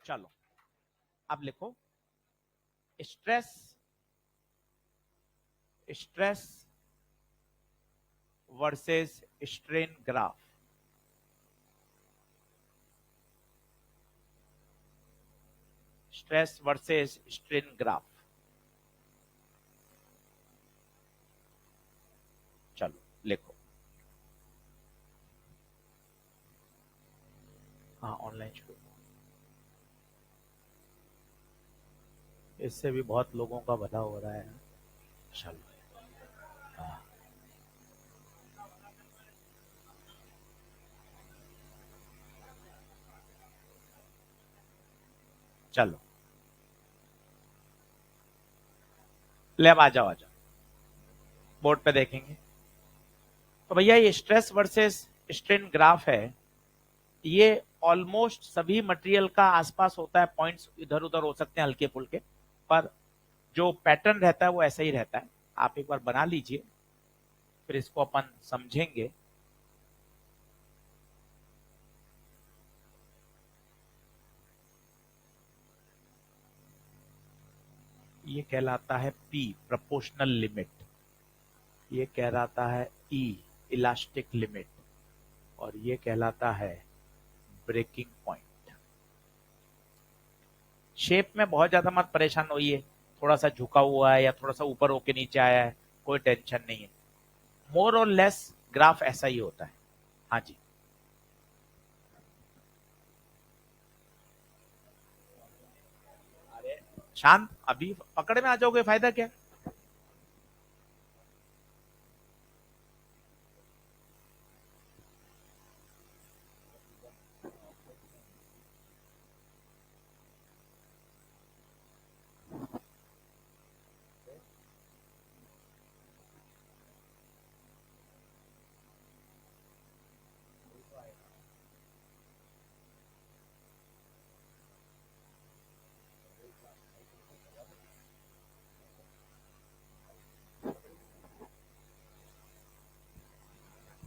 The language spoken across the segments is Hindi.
चलो अब लिखो stress stress versus strain graph. Stress versus strain graph. चलो लिखो। हाँ ऑनलाइन शुरू। इससे भी बहुत लोगों का भला हो रहा है। चलो हाँ। चलो ले अब आ जाओ बोर्ड पे देखेंगे। तो भैया ये स्ट्रेस वर्सेस स्ट्रेन ग्राफ है। ये ऑलमोस्ट सभी मटेरियल का आसपास होता है। पॉइंट्स इधर उधर हो सकते हैं हल्के फुल्के, पर जो पैटर्न रहता है वो ऐसा ही रहता है। आप एक बार बना लीजिए, फिर इसको अपन समझेंगे। ये कहलाता है P प्रोपोर्शनल लिमिट, ये कहलाता है E इलास्टिक लिमिट, और ये कहलाता है ब्रेकिंग पॉइंट। शेप में बहुत ज्यादा मत परेशान होइए, थोड़ा सा झुका हुआ है या थोड़ा सा ऊपर होके नीचे आया है, कोई टेंशन नहीं है। मोर और लेस ग्राफ ऐसा ही होता है। हाँ जी शांत, अभी पकड़ में आ जाओगे, फायदा क्या।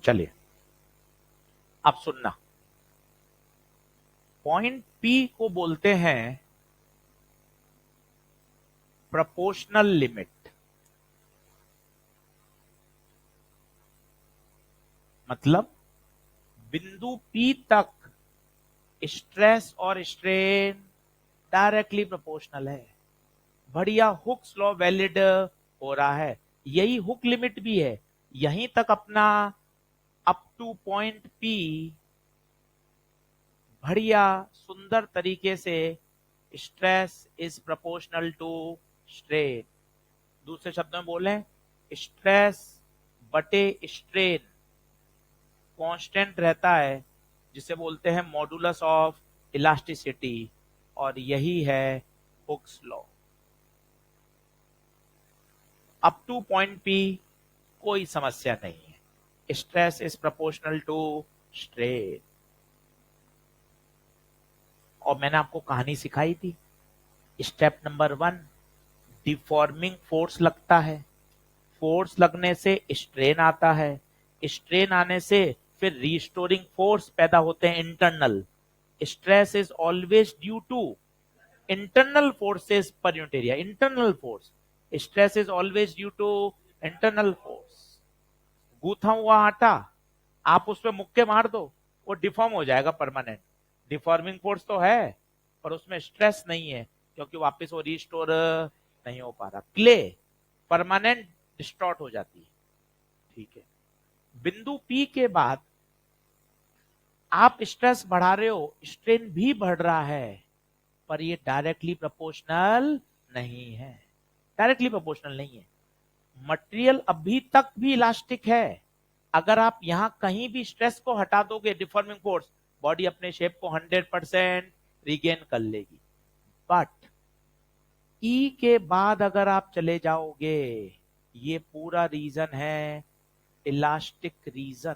चलिए अब सुनना। पॉइंट P को बोलते हैं प्रोपोर्शनल लिमिट। मतलब बिंदु P तक स्ट्रेस और स्ट्रेन डायरेक्टली प्रोपोर्शनल है। बढ़िया, हुक्स लॉ वैलिड हो रहा है। यही हुक लिमिट भी है। यहीं तक अपना अप टू पॉइंट P बढ़िया सुंदर तरीके से stress is proportional to strain. दूसरे शब्दों में बोले, स्ट्रेस बटे स्ट्रेन कांस्टेंट रहता है, जिसे बोलते हैं मॉडुलस ऑफ इलास्टिसिटी, और यही है Hooke's law. Up to point P कोई समस्या नहीं है, stress is proportional to strain. और मैंने आपको कहानी सिखाई थी। स्टेप नंबर 1, डिफॉर्मिंग फोर्स लगता है, फोर्स लगने से स्ट्रेन आता है, स्ट्रेन आने से फिर रिस्टोरिंग फोर्स पैदा होते हैं internal. Stress is always due to internal forces पर unit area. Internal force, stress is always due to internal force. गूथा हुआ आटा आप उस पर मुक्के मार दो, वो डिफॉर्म हो जाएगा परमानेंट। डिफॉर्मिंग फोर्स तो है, पर उसमें स्ट्रेस नहीं है, क्योंकि वापस वो रिस्टोर नहीं हो पा रहा। क्ले परमानेंट डिस्टॉर्ट हो जाती है। ठीक है, बिंदु P के बाद आप स्ट्रेस बढ़ा रहे हो, स्ट्रेन भी बढ़ रहा है, पर ये डायरेक्टली प्रोपोर्शनल नहीं है। डायरेक्टली प्रोपोर्शनल नहीं है। मटेरियल अभी तक भी इलास्टिक है। अगर आप यहां कहीं भी स्ट्रेस को हटा दोगे, डिफॉर्मिंग फोर्स, बॉडी अपने शेप को 100% रिगेन कर लेगी। बट ई के बाद अगर आप चले जाओगे, ये पूरा रीजन है इलास्टिक रीजन।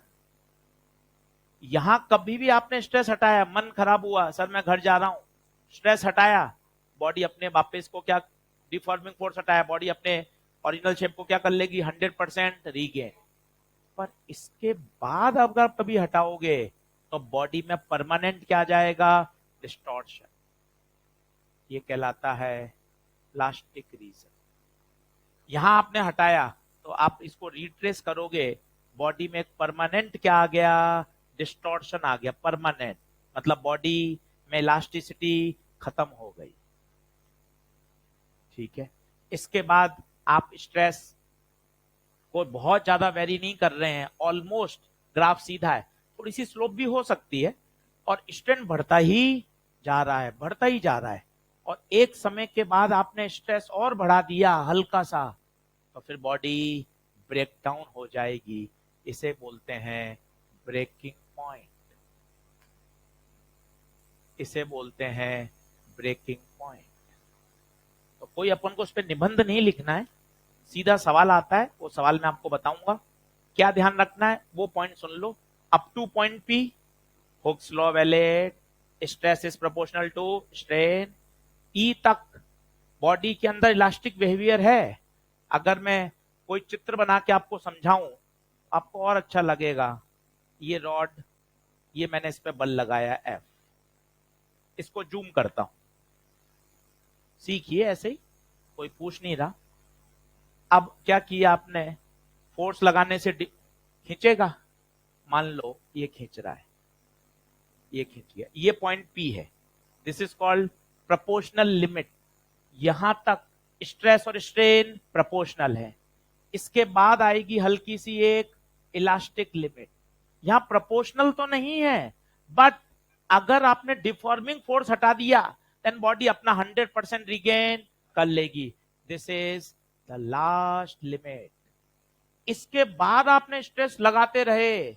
यहां कभी भी आपने स्ट्रेस हटाया, मन खराब हुआ, सर मैं घर जा रहा हूं, स्ट्रेस हटाया, बॉडी अपने वापस को क्या, डिफॉर्मिंग फोर्स हटाया, बॉडी अपने ओरिजिनल शेप को क्या कर लेगी, 100% रीगेन। पर इसके बाद अगर कभी हटाओगे, तो बॉडी में परमानेंट क्या आ जाएगा, डिस्टॉर्शन। ये कहलाता है प्लास्टिक रीजन। यहां आपने हटाया तो आप इसको रिट्रेस करोगे, बॉडी में एक परमानेंट क्या आ गया, डिस्टॉर्शन आ गया, परमानेंट, मतलब बॉडी में इलास्टिसिटी खत्म हो गई। ठीक है, इसके बाद आप स्ट्रेस को बहुत ज्यादा वेरी नहीं कर रहे हैं, ऑलमोस्ट ग्राफ सीधा है, थोड़ी सी स्लोप भी हो सकती है, और स्ट्रेन बढ़ता ही जा रहा है, बढ़ता ही जा रहा है, और एक समय के बाद आपने स्ट्रेस और बढ़ा दिया हल्का सा, तो फिर बॉडी ब्रेक डाउन हो जाएगी। इसे बोलते हैं ब्रेकिंग पॉइंट, इसे बोलते हैं ब्रेकिंग पॉइंट। तो कोई अपन को उस पर निबंध नहीं लिखना है, सीधा सवाल आता है, वो सवाल मैं आपको बताऊंगा, क्या ध्यान रखना है वो पॉइंट सुन लो। Up to point P, Hooke's law valid, stress is proportional to strain, E तक बॉडी के अंदर इलास्टिक बिहेवियर है। अगर मैं कोई चित्र बना के आपको समझाऊं आपको और अच्छा लगेगा। ये रॉड, ये मैंने इस पे बल लगाया एफ, इसको जूम करता हूं, सीखिए ऐसे ही, कोई पूछ नहीं रहा। अब क्या किया आपने, फोर्स लगाने से खींचेगा, मान लो ये खींच रहा है, ये खींच गया, ये पॉइंट पी है, this is called proportional limit. यहां तक स्ट्रेस और स्ट्रेन प्रोपोर्शनल है, इसके बाद आएगी हल्की सी एक इलास्टिक लिमिट। यहां प्रोपोर्शनल तो नहीं है, बट अगर आपने डिफॉर्मिंग फोर्स हटा दिया देन बॉडी अपना 100% रिगेन कर लेगी, this is the last limit. इसके बाद आपने स्ट्रेस लगाते रहे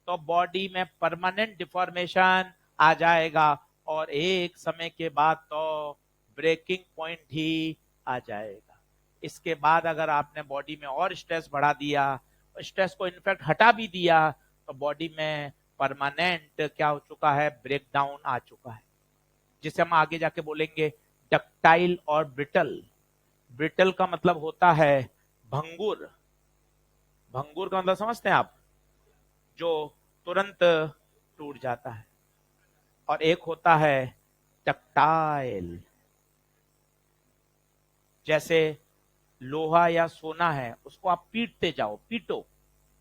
तो बॉडी में परमानेंट डिफॉर्मेशन आ जाएगा, और एक समय के बाद तो ब्रेकिंग पॉइंट ही आ जाएगा। इसके बाद अगर आपने बॉडी में और स्ट्रेस बढ़ा दिया, स्ट्रेस को इनफैक्ट हटा भी दिया, तो बॉडी में परमानेंट क्या हो चुका है, ब्रेक डाउन आ चुका है, जिसे हम आगे जाके बोलेंगे डक्टाइल और ब्रिटल। ब्रिटल का मतलब होता है भंगुर, भंगुर का मतलब समझते हैं आप, जो तुरंत टूट जाता है, और एक होता है डक्टाइल, जैसे लोहा या सोना है, उसको आप पीटते जाओ,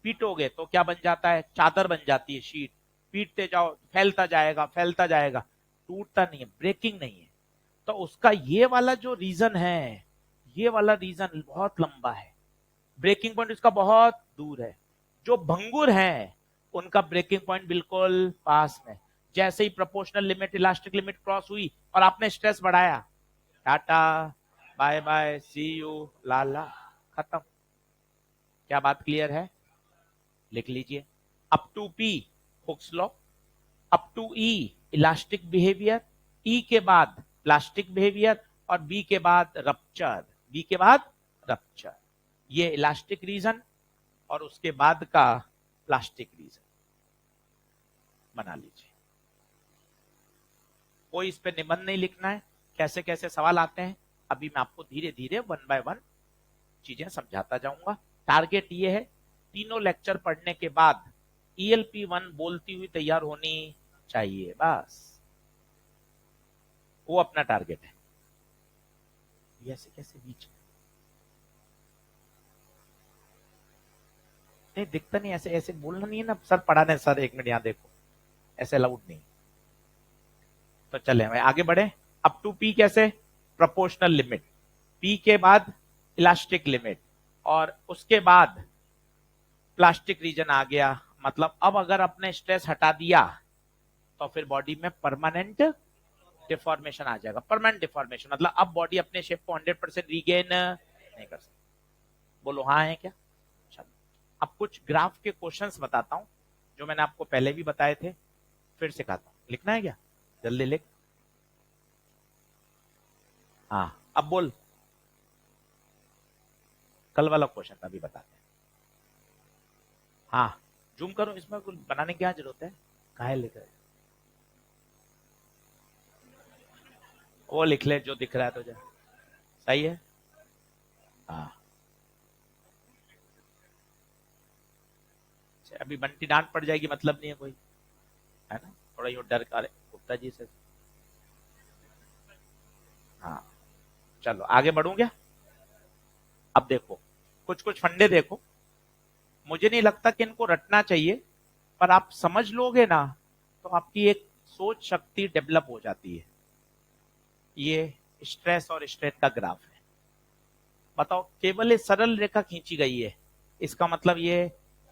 पीटोगे तो क्या बन जाता है, चादर बन जाती है, शीट, पीटते जाओ फैलता जाएगा फैलता जाएगा, टूटता नहीं है, ब्रेकिंग नहीं है। तो उसका ये वाला जो रीजन है, ये वाला रीजन बहुत लंबा है, ब्रेकिंग पॉइंट इसका बहुत दूर है। जो भंगुर हैं उनका ब्रेकिंग पॉइंट बिल्कुल पास में। जैसे ही proportional limit elastic limit cross हुई और आपने स्ट्रेस बढ़ाया, टाटा बाय बाय सी यू लाला, खत्म। क्या बात क्लियर है, लिख लीजिए। Up to P Hooke's law, up to E elastic behaviour, E के बाद प्लास्टिक बिहेवियर, और बी के बाद रप्चर, बी के बाद रप्चर, ये इलास्टिक रीजन, और उसके बाद का प्लास्टिक रीजन बना लीजिए। कोई इस पे निबंध नहीं लिखना है, कैसे कैसे सवाल आते हैं अभी मैं आपको धीरे धीरे वन बाय वन चीजें समझाता जाऊंगा। टारगेट ये है, तीनों लेक्चर पढ़ने के बाद ELP1 बोलती हुई तैयार होनी चाहिए, बस वो अपना टारगेट है। ऐसे कैसे बीच में नहीं दिखता, नहीं ऐसे ऐसे बोलना नहीं है ना, सर पढ़ाने, सर एक मिनट यहाँ देखो, ऐसे अलाउड नहीं। तो चले हमें आगे बढ़े। अप टू पी कैसे, प्रोपोर्शनल लिमिट, पी के बाद इलास्टिक लिमिट, और उसके बाद प्लास्टिक रीजन आ गया। मतलब अब अगर आपने स्ट्रेस हटा दिया तो फिर बॉडी में परमानेंट डिफॉर्मेशन आ जाएगा। परमानेंट डिफॉर्मेशन मतलब अब बॉडी अपने शेप को 100% रीगेन नहीं कर सकती। बोलो हाँ है क्या। चलो अब कुछ ग्राफ के क्वेश्चंस बताता हूं जो मैंने आपको पहले भी बताए थे, फिर सिखाता हूं। लिखना है क्या, जल्दी लिख। हाँ अब बोल, कल वाला क्वेश्चन अभी बताते हैं। हाँ जूम करो, इसमें कुछ बनाने की क्या जरूरत है, काहे लिख रहे, वो लिख ले जो दिख रहा है तुझे, सही है। हाँ अभी बंटी डांट पड़ जाएगी, मतलब नहीं है कोई, है ना, थोड़ा यूं डर, अरे गुप्ता जी से। हाँ चलो आगे बढ़ूं क्या? अब देखो, कुछ कुछ फंडे देखो, मुझे नहीं लगता कि इनको रटना चाहिए, पर आप समझ लोगे ना तो आपकी एक सोच शक्ति डेवलप हो जाती है। ये स्ट्रेस और स्ट्रेन का ग्राफ है। बताओ, केवल एक सरल रेखा खींची गई है, इसका मतलब ये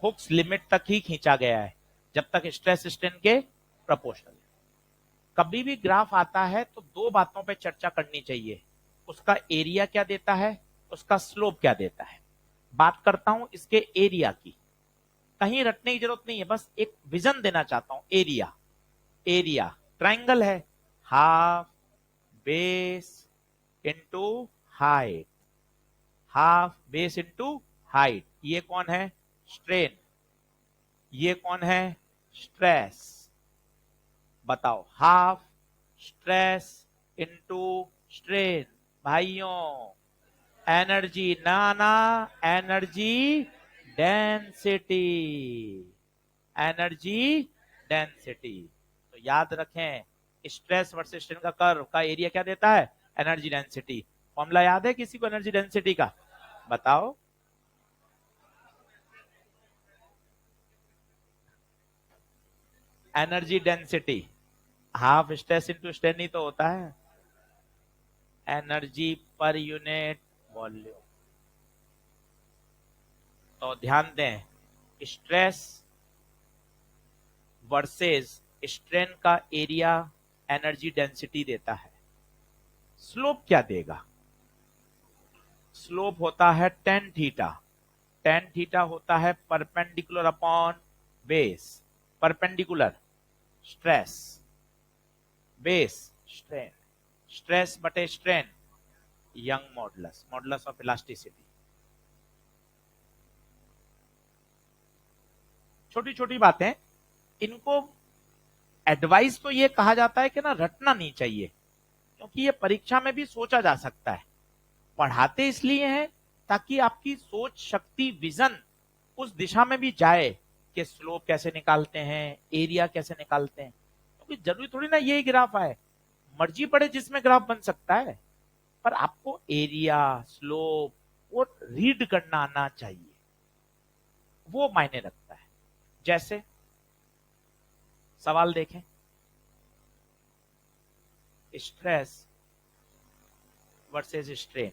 हुक्स लिमिट तक ही खींचा गया है, जब तक स्ट्रेस स्ट्रेन के प्रोपोर्शनल। कभी भी ग्राफ आता है तो दो बातों पे चर्चा करनी चाहिए, उसका एरिया क्या देता है, उसका स्लोप क्या देता है। बात करता हूं इसके एरिया की, कहीं रटने की जरूरत नहीं है, बस एक विजन देना चाहता हूं। एरिया, एरिया ट्राइंगल है, half base into height, half base into height. ये कौन है? स्ट्रेन। ये कौन है? स्ट्रेस। बताओ, हाफ स्ट्रेस इंटू स्ट्रेन। भाइयों, एनर्जी ना ना, एनर्जी डेंसिटी, एनर्जी डेंसिटी। तो याद रखें, स्ट्रेस वर्सेस स्ट्रेन का कर्व का एरिया क्या देता है? Energy density. फॉर्मूला याद है किसी को एनर्जी डेंसिटी का? बताओ। Energy density half stress into strain ही तो होता है। Energy per unit volume. तो ध्यान दें, स्ट्रेस वर्सेस स्ट्रेन का एरिया एनर्जी डेंसिटी देता है। स्लोप क्या देगा? स्लोप होता है टेन थीटा। टेन थीटा होता है perpendicular upon base. Perpendicular stress, base strain, stress बटे strain, Young modulus, modulus of elasticity. छोटी छोटी बातें, इनको एडवाइस तो ये कहा जाता है कि ना रटना नहीं चाहिए, क्योंकि ये परीक्षा में भी सोचा जा सकता है। पढ़ाते इसलिए हैं ताकि आपकी सोच शक्ति, विजन उस दिशा में भी जाए कि स्लोप कैसे निकालते हैं, एरिया कैसे निकालते हैं। क्योंकि जरूरी थोड़ी ना यही ग्राफ आए, मर्जी पड़े जिसमें ग्राफ बन सकता है, पर आपको एरिया, स्लोप वो रीड करना आना चाहिए, वो मायने रखता है। जैसे सवाल देखें, स्ट्रेस वर्सेस स्ट्रेन,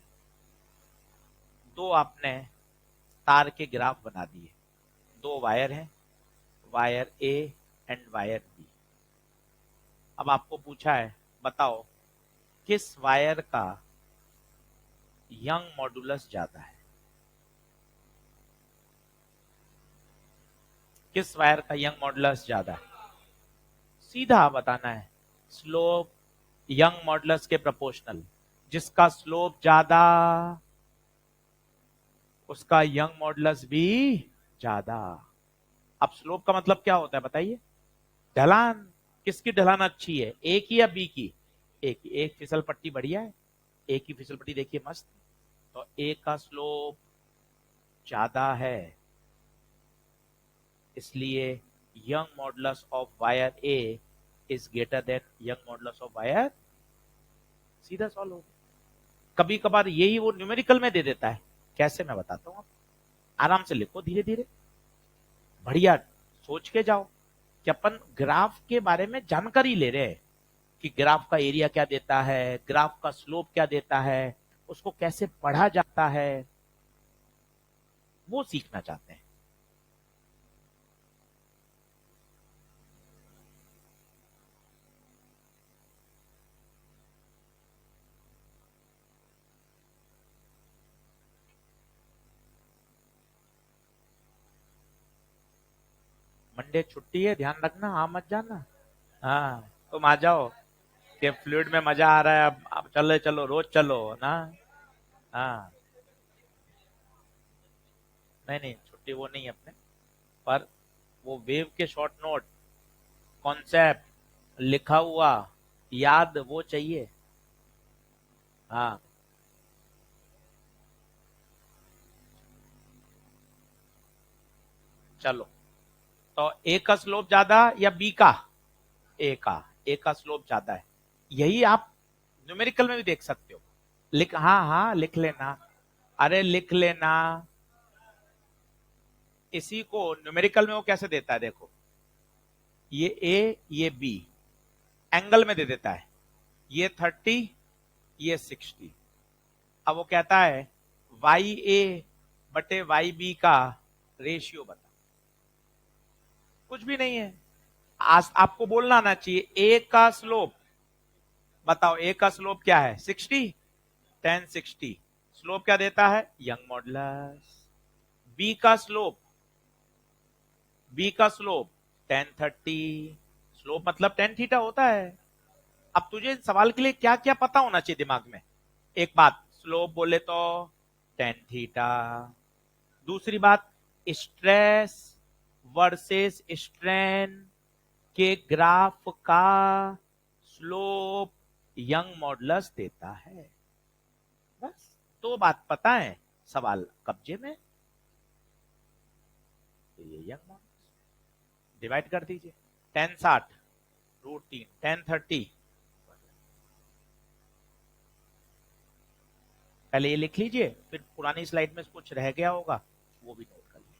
दो आपने तार के ग्राफ बना दिए, दो वायर हैं, wire A and wire B. अब आपको पूछा है, बताओ किस वायर का यंग मॉडुलस ज्यादा है? किस वायर का यंग मॉडुलस ज्यादा है? सीधा बताना है, स्लोप यंग मॉडुलस के प्रोपोर्शनल। जिसका स्लोप ज्यादा उसका यंग मॉडुलस भी ज्यादा। अब स्लोप का मतलब क्या होता है बताइए? ढलान। किसकी ढलान अच्छी है, ए की या बी की? ए की। एक फिसल पट्टी बढ़िया है, ए की फिसल पट्टी देखिए मस्त, तो ए का स्लोप ज्यादा है, इसलिए young modulus of wire A is greater than young modulus of wire. सीधा सॉल्व हो गया। कभी कभार यही वो न्यूमेरिकल में दे देता है, कैसे मैं बताता हूं, आराम से लिखो, धीरे धीरे बढ़िया सोच के जाओ कि अपन ग्राफ के बारे में जानकारी ले रहे हैं कि ग्राफ का एरिया क्या देता है, ग्राफ का स्लोप क्या देता है, उसको कैसे पढ़ा जाता है, वो सीखना चाहते हैं। मंडे छुट्टी है, ध्यान रखना, आ मत जाना। हाँ, तुम आ जाओ कि फ्लूइड में मजा आ रहा है, अब चलो चलो रोज चलो ना। हाँ, नहीं नहीं, छुट्टी वो नहीं है अपने, पर वो वेव के शॉर्ट नोट, कॉन्सेप्ट लिखा हुआ याद, वो चाहिए। हाँ, चलो, तो ए का स्लोप ज्यादा या बी का? ए का। ए का स्लोप ज्यादा है, यही आप न्यूमेरिकल में भी देख सकते हो। लिख, हाँ हाँ लिख लेना, अरे लिख लेना। इसी को न्यूमेरिकल में वो कैसे देता है, देखो ये ए ये बी एंगल में दे देता है, ये 30 ये 60। अब वो कहता है वाई ए बटे वाई बी का रेशियो बता। कुछ भी नहीं है, आज आपको बोलना आना चाहिए ए का स्लोप बताओ, ए का स्लोप क्या है 60, 1060। स्लोप क्या देता है, यंग मॉडुलस। बी का स्लोप, बी का स्लोप 1030, स्लोप मतलब 10 थीटा होता है। अब तुझे इस सवाल के लिए क्या क्या पता होना चाहिए दिमाग में, एक बात स्लोप बोले तो 10 थीटा, दूसरी बात स्ट्रेस वर्सेस स्ट्रेन के ग्राफ का स्लोप यंग मॉडुलस देता है। बस दो बात पता है, सवाल कब्जे में। तो ये यंग मॉडुलस डिवाइड कर दीजिए, 1060 √3 1030। पहले ये लिख लीजिए, फिर पुरानी स्लाइड में कुछ रह गया होगा वो भी नोट कर लीजिए।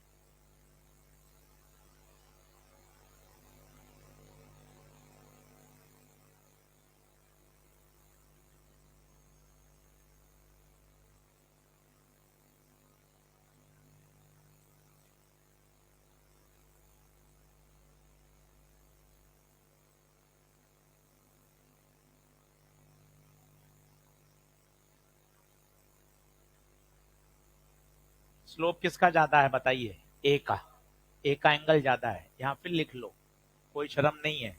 स्लोप किसका ज्यादा है बताइए, ए का, ए का एंगल ज्यादा है, यहां फिर लिख लो, कोई शर्म नहीं है।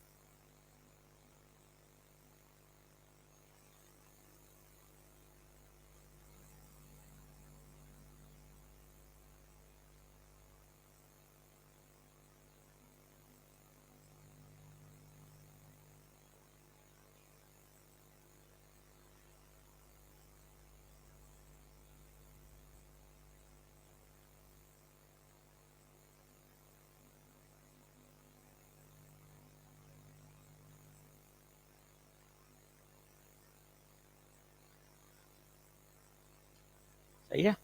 सही है,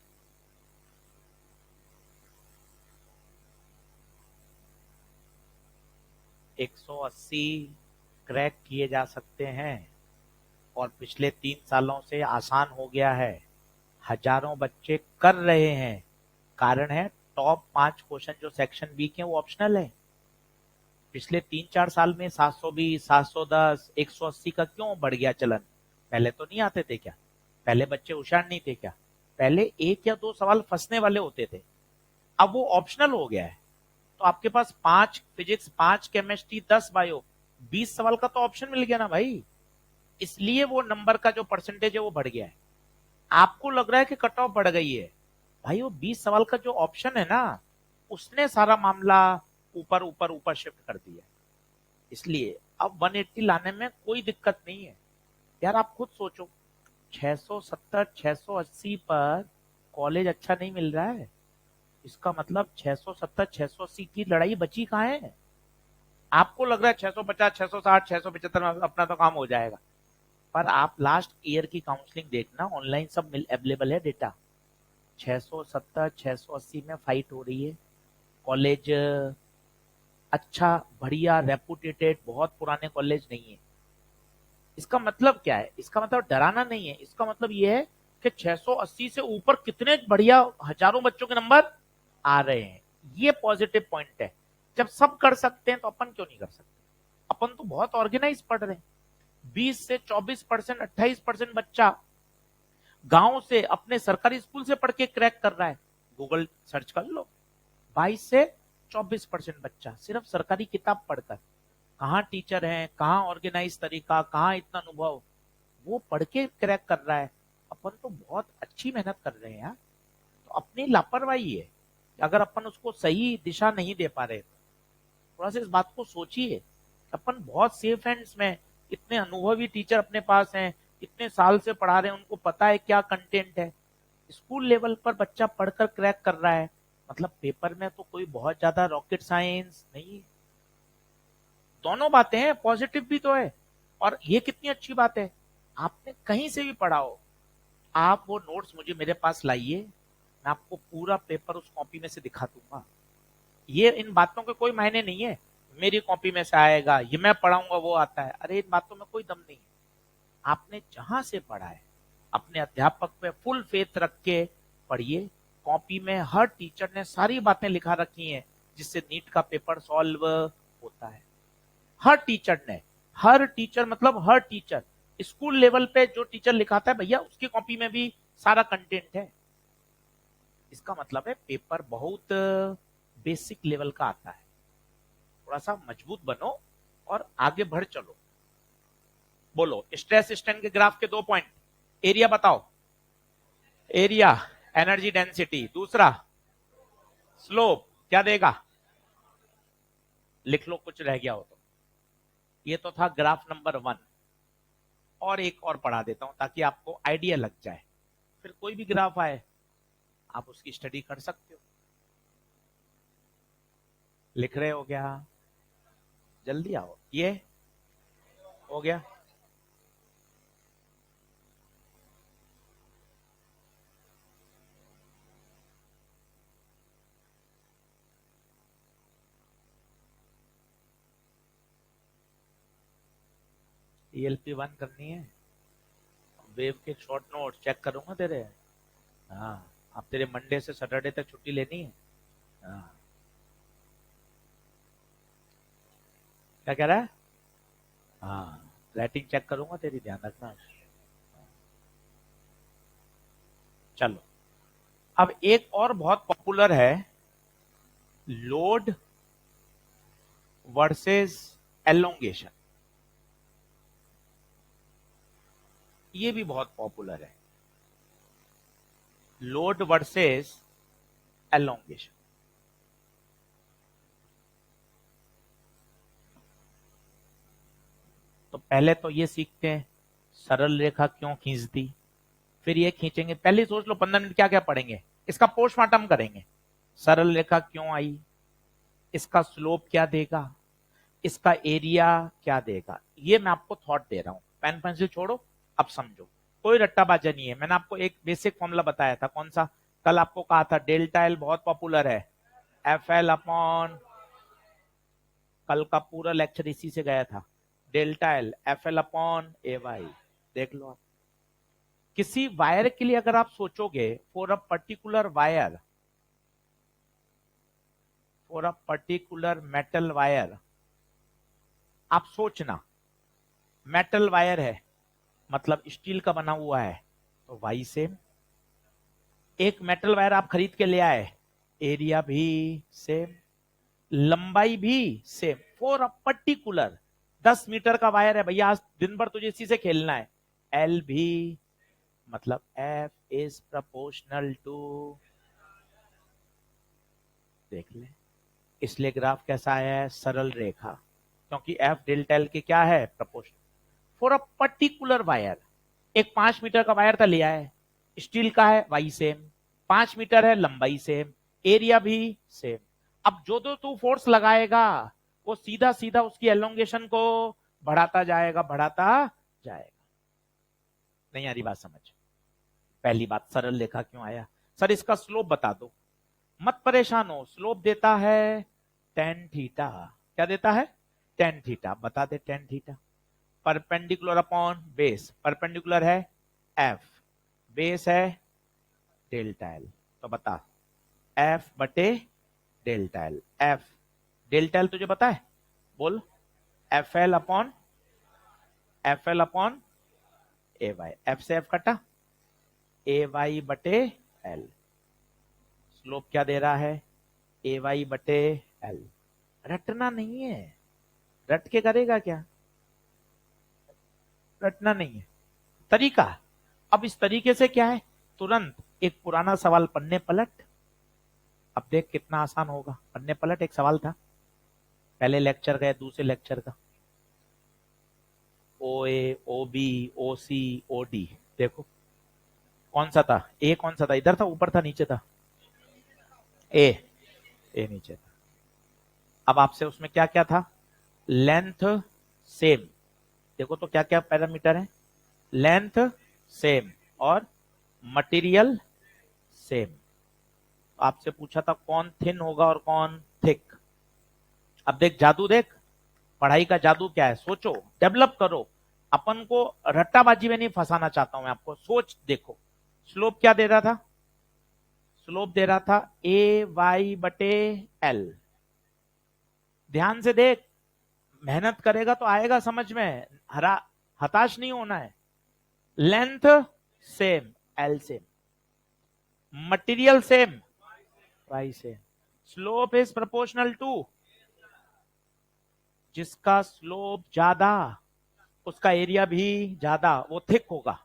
एक सौ अस्सी क्रैक किए जा सकते हैं और पिछले 3 सालों से आसान हो गया है, हजारों बच्चे कर रहे हैं। कारण है टॉप 5 क्वेश्चन जो सेक्शन बी के हैं वो ऑप्शनल है। पिछले 3-4 साल में 720 710 180 का क्यों बढ़ गया चलन, पहले तो नहीं आते थे क्या, पहले बच्चे होशियार नहीं थे क्या, पहले एक या दो सवाल फंसने वाले होते थे, अब वो ऑप्शनल हो गया है। तो आपके पास 5 फिजिक्स 5 केमिस्ट्री 10 बायो 20 सवाल का तो ऑप्शन मिल गया ना भाई, इसलिए वो नंबर का जो परसेंटेज है वो बढ़ गया है। आपको लग रहा है कि कट ऑफ बढ़ गई है, भाई वो 20 सवाल का जो ऑप्शन है ना उसने सारा मामला ऊपर ऊपर ऊपर शिफ्ट कर दिया, इसलिए अब 180 लाने में कोई दिक्कत नहीं है। यार आप खुद सोचो, 670 680 पर कॉलेज अच्छा नहीं मिल रहा है, इसका मतलब 670 680 की लड़ाई बची कहाँ है। आपको लग रहा है 650 660 675 में अपना तो काम हो जाएगा, पर आप लास्ट ईयर की काउंसलिंग देखना, ऑनलाइन सब अवेलेबल है डेटा, 670 680 में फाइट हो रही है। कॉलेज अच्छा बढ़िया रेपुटेटेड बहुत पुराने कॉलेज नहीं है। इसका मतलब क्या है, इसका मतलब डराना नहीं है, इसका मतलब ये है कि 680 से ऊपर कितने बढ़िया हजारों बच्चों के नंबर आ रहे हैं, ये पॉजिटिव पॉइंट है। जब सब कर सकते हैं तो अपन क्यों नहीं कर सकते, अपन तो बहुत ऑर्गेनाइज पढ़ रहे हैं। 20 से 24% 28% बच्चा गांव से अपने सरकारी स्कूल से पढ़ के क्रैक कर रहा है, गूगल सर्च कर लो। 22 से 24% बच्चा सिर्फ सरकारी किताब पढ़कर, कहाँ टीचर हैं, कहाँ ऑर्गेनाइज तरीका, कहाँ इतना अनुभव, वो पढ़ के क्रैक कर रहा है। अपन तो बहुत अच्छी मेहनत कर रहे हैं यार, तो अपनी लापरवाही है अगर अपन उसको सही दिशा नहीं दे पा रहे। थोड़ा सा इस बात को सोचिए, अपन बहुत सेफ हैंड्स में, इतने अनुभवी टीचर अपने पास हैं, इतने साल से पढ़ा रहे हैं, उनको पता है क्या कंटेंट है। स्कूल लेवल पर बच्चा पढ़कर क्रैक कर रहा है, मतलब पेपर में तो कोई बहुत ज्यादा रॉकेट साइंस नहीं है। दोनों बातें हैं, पॉजिटिव भी तो है और ये कितनी अच्छी बात है, आपने कहीं से भी पढ़ा हो आप वो नोट्स मुझे मेरे पास लाइए, मैं आपको पूरा पेपर उस कॉपी में से दिखा दूंगा। ये इन बातों के कोई मायने नहीं है, मेरी कॉपी में से आएगा, ये मैं पढ़ाऊंगा वो आता है, अरे इन बातों में कोई दम नहीं है। आपने जहां से पढ़ा है अपने अध्यापक पे फुल फेथ रख के पढ़िए। कॉपी में हर टीचर ने सारी बातें लिखा रखी हैं जिससे नीट का पेपर सॉल्व होता है। हर टीचर ने, हर टीचर मतलब हर टीचर, स्कूल लेवल पे जो टीचर लिखाता है भैया उसकी कॉपी में भी सारा कंटेंट है। इसका मतलब है पेपर बहुत बेसिक लेवल का आता है। थोड़ा सा मजबूत बनो और आगे बढ़ चलो। बोलो, स्ट्रेस स्ट्रेन के ग्राफ के 2 पॉइंट। एरिया बताओ, एरिया, एनर्जी डेंसिटी, दूसरा स्लोप क्या देगा, लिख लो कुछ रह गया हो तो। ये तो था ग्राफ नंबर 1। और एक और पढ़ा देता हूं ताकि आपको आइडिया लग जाए, फिर कोई भी ग्राफ आए आप उसकी स्टडी कर सकते हो। लिख रहे हो क्या, जल्दी आओ। ये हो गया, ELP1 करनी है। वेव के शॉर्ट नोट चेक करूंगा तेरे। हाँ, अब तेरे मंडे से सैटरडे तक छुट्टी लेनी है। हाँ, क्या कह रहा है। हाँ, राइटिंग चेक करूंगा तेरी, ध्यान रखना। चलो, अब एक और बहुत पॉपुलर है, लोड वर्सेस एलोंगेशन। ये भी बहुत पॉपुलर है, लोड वर्सेस एलोंगेशन। तो पहले तो ये सीखते हैं सरल रेखा क्यों खींच दी, फिर ये खींचेंगे। पहले सोच लो 15 मिनट क्या क्या पढ़ेंगे, इसका पोस्टमार्टम करेंगे। सरल रेखा क्यों आई, इसका स्लोप क्या देगा, इसका एरिया क्या देगा। ये मैं आपको थॉट दे रहा हूं, पेन पेंसिल छोड़ो, अब समझो। कोई रट्टाबाजी नहीं है। मैंने आपको एक बेसिक फॉर्मूला बताया था, कौन सा, कल आपको कहा था डेल्टा एल बहुत पॉपुलर है, FL अपॉन, कल का पूरा लेक्चर इसी से गया था, delta L FL upon AY। देख लो आप, किसी वायर के लिए अगर आप सोचोगे, for a particular wire, for a particular metal wire, आप सोचना मेटल वायर है मतलब स्टील का बना हुआ है, तो वाई सेम। एक मेटल वायर आप खरीद के ले आए, एरिया भी सेम, लंबाई भी same. For a particular 10 metre का वायर है भैया, आज दिन भर तुझे इसी से खेलना है, एल भी, मतलब एफ इज प्रपोर्शनल टू, देख ले। इसलिए ग्राफ कैसा आया है, सरल रेखा, क्योंकि एफ डेल्टा एल के क्या है, proportional. For a particular wire, एक 5 मीटर का वायर था, लिया है, स्टील का है, वाई सेम, 5 मीटर है, लंबाई सेम, एरिया भी सेम। अब जो जो तू फोर्स लगाएगा वो सीधा सीधा उसकी एलोंगेशन को बढ़ाता जाएगा, बढ़ाता जाएगा। नहीं आ रही बात समझ। पहली बात, सरल रेखा क्यों आया, सर इसका स्लोप बता दो। मत परेशान हो, स्लोप देता है टेन थीटा। क्या देता है, टेन थीटा। बता they tan theta, perpendicular upon base, perpendicular है एफ, बेस है डेल्टा एल, तो बता एफ बटे delta L. F delta L तुझे पता है, बोल, F L upon A Y, F से एफ कटा, ए वाई बटे एल। स्लोप क्या दे रहा है, ए वाई बटे एल। रटना नहीं है, रट के करेगा क्या, रटना नहीं है, तरीका। अब इस तरीके से क्या है, तुरंत एक पुराना सवाल पन्ने पलट, अब देख कितना आसान होगा। पन्ने पलट, एक सवाल था पहले लेक्चर का या दूसरे लेक्चर का, ओ ए, ओ बी, ओ सी, ओ डी, देखो कौन सा था, ए कौन सा था, इधर था, ऊपर था, नीचे था, ए, ए नीचे था। अब आपसे उसमें क्या क्या था, लेंथ सेम, देखो तो क्या क्या पैरामीटर है, लेंथ सेम और मटेरियल सेम। आपसे पूछा था कौन थिन होगा और कौन थिक। अब देख जादू, देख पढ़ाई का जादू क्या है, सोचो, डेवलप करो। अपन को रट्टाबाजी में नहीं फंसाना चाहता हूं मैं आपको, सोच देखो। स्लोप क्या दे रहा था, स्लोप दे रहा था ए वाई बटे एल। ध्यान से देख, मेहनत करेगा तो आएगा समझ में, हरा हताश नहीं होना है। Length same, L same, material same, Y same, slope is proportional to, जिसका स्लोप ज्यादा उसका एरिया भी ज्यादा, वो थिक होगा।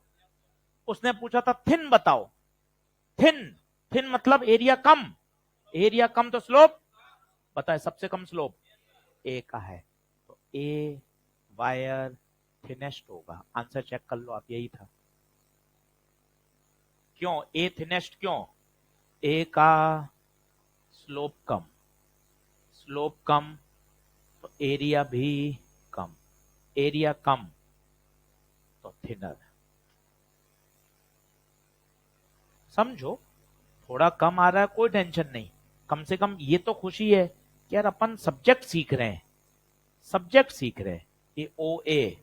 उसने पूछा था थिन बताओ, थिन, थिन मतलब एरिया कम, एरिया कम तो स्लोप बताए, सबसे कम स्लोप ए का है, तो ए वायर थिनेस्ट होगा। आंसर चेक कर लो आप, यही था। क्यों ए थिनेस्ट, क्यों, ए का स्लोप कम, स्लोप कम तो एरिया भी कम, एरिया कम तो थिनर। समझो, थोड़ा कम आ रहा है कोई टेंशन नहीं, कम से कम ये तो खुशी है कि यार अपन सब्जेक्ट सीख रहे हैं, सब्जेक्ट सीख रहे हैं। ये ओ ए,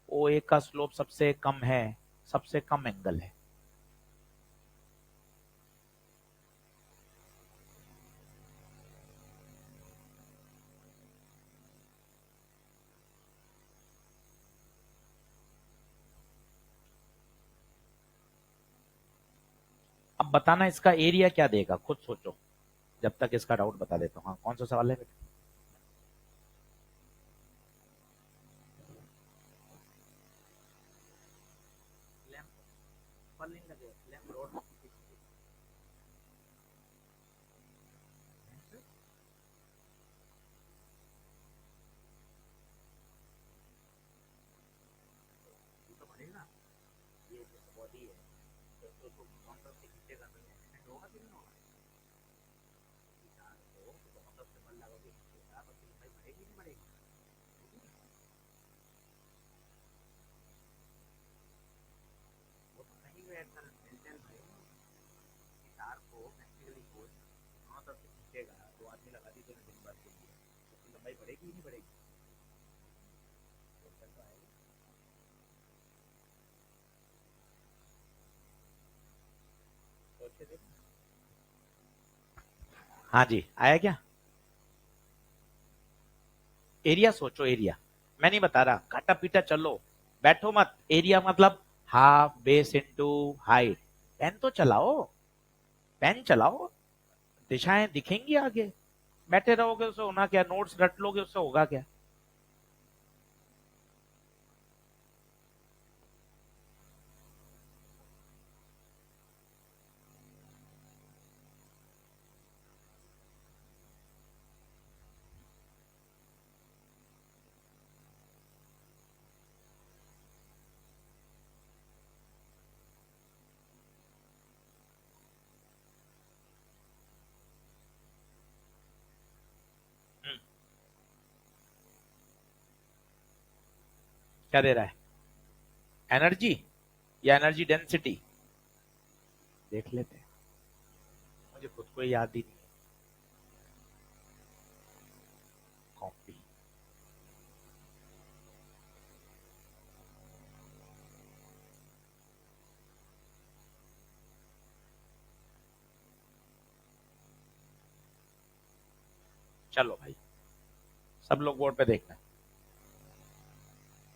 ओ ए का स्लोप सबसे कम है, सबसे कम एंगल है। अब बताना इसका एरिया क्या देगा, खुद सोचो, जब तक इसका डाउट बता देता हूँ। हाँ, कौन सा सवाल है बेटा? लैंप पर नहीं लगे, लैंप रोड में तो बढ़ेगा। ये बॉडी है तो काउंटर से खींचेगा तो एक्सीडेंट होगा कि नहीं होगा? तो काउंटर से बल लगाओगे खींचेगा तो फिर भाई बढ़ेगी नहीं बढ़ेगी? वो तो नहीं हुआ ऐसा, मेंटल भाई गिटार को प्रैक्टिकली खोल काउंटर से खींचेगा, दो आदमी लगा दी दोनों दिन बाद के लिए, तो लंबाई बढ़ेगी ही नहीं बढ़ेगी? तो कैसा आएगा? सोचे देखो। हाँ जी, आया क्या? एरिया सोचो, एरिया मैं नहीं बता रहा, काटा पीटा चलो, बैठो मत। एरिया मतलब half base into height. Pen तो चलाओ, पेन चलाओ, दिशाएं दिखेंगी आगे। बैठे रहोगे उससे होना क्या, नोट्स रट लोगे उससे होगा क्या? क्या दे रहा है, एनर्जी या एनर्जी डेंसिटी? देख लेते हैं, मुझे खुद को याद ही नहीं है। कॉपी, चलो भाई, सब लोग बोर्ड पे देखना।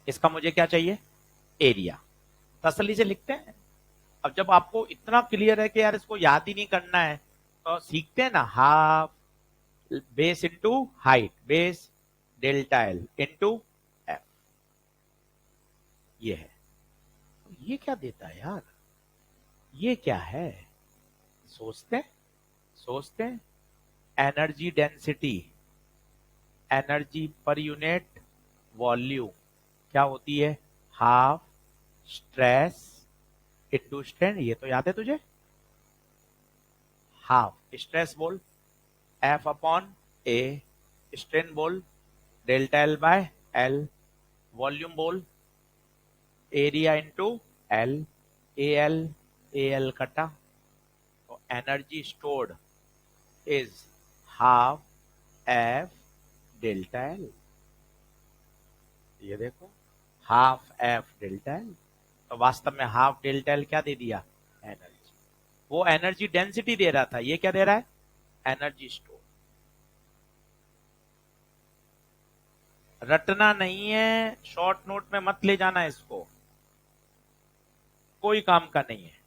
इसका मुझे क्या चाहिए, एरिया। तसल्ली से लिखते हैं। अब जब आपको इतना क्लियर है कि यार इसको याद ही नहीं करना है, तो सीखते हैं ना, half base into height, base delta L into F, ये है। ये क्या देता है यार, ये क्या है? सोचते हैं, सोचते हैं। Energy density, energy per unit volume क्या होती है, हाफ स्ट्रेस इंटू स्ट्रेन। ये तो याद है तुझे, हाफ स्ट्रेस बोल एफ अपॉन ए, स्ट्रेन बोल delta L by L, volume बोल area into L, A L A L कटा, तो energy stored is half F delta L. ये देखो, हाफ एफ डेल्टा एल, तो वास्तव में हाफ डेल्टा एल क्या दे दिया? एनर्जी। वो एनर्जी डेंसिटी दे रहा था, ये क्या दे रहा है? Energy store. रटना नहीं है, शॉर्ट नोट में मत ले जाना इसको, कोई काम का नहीं है।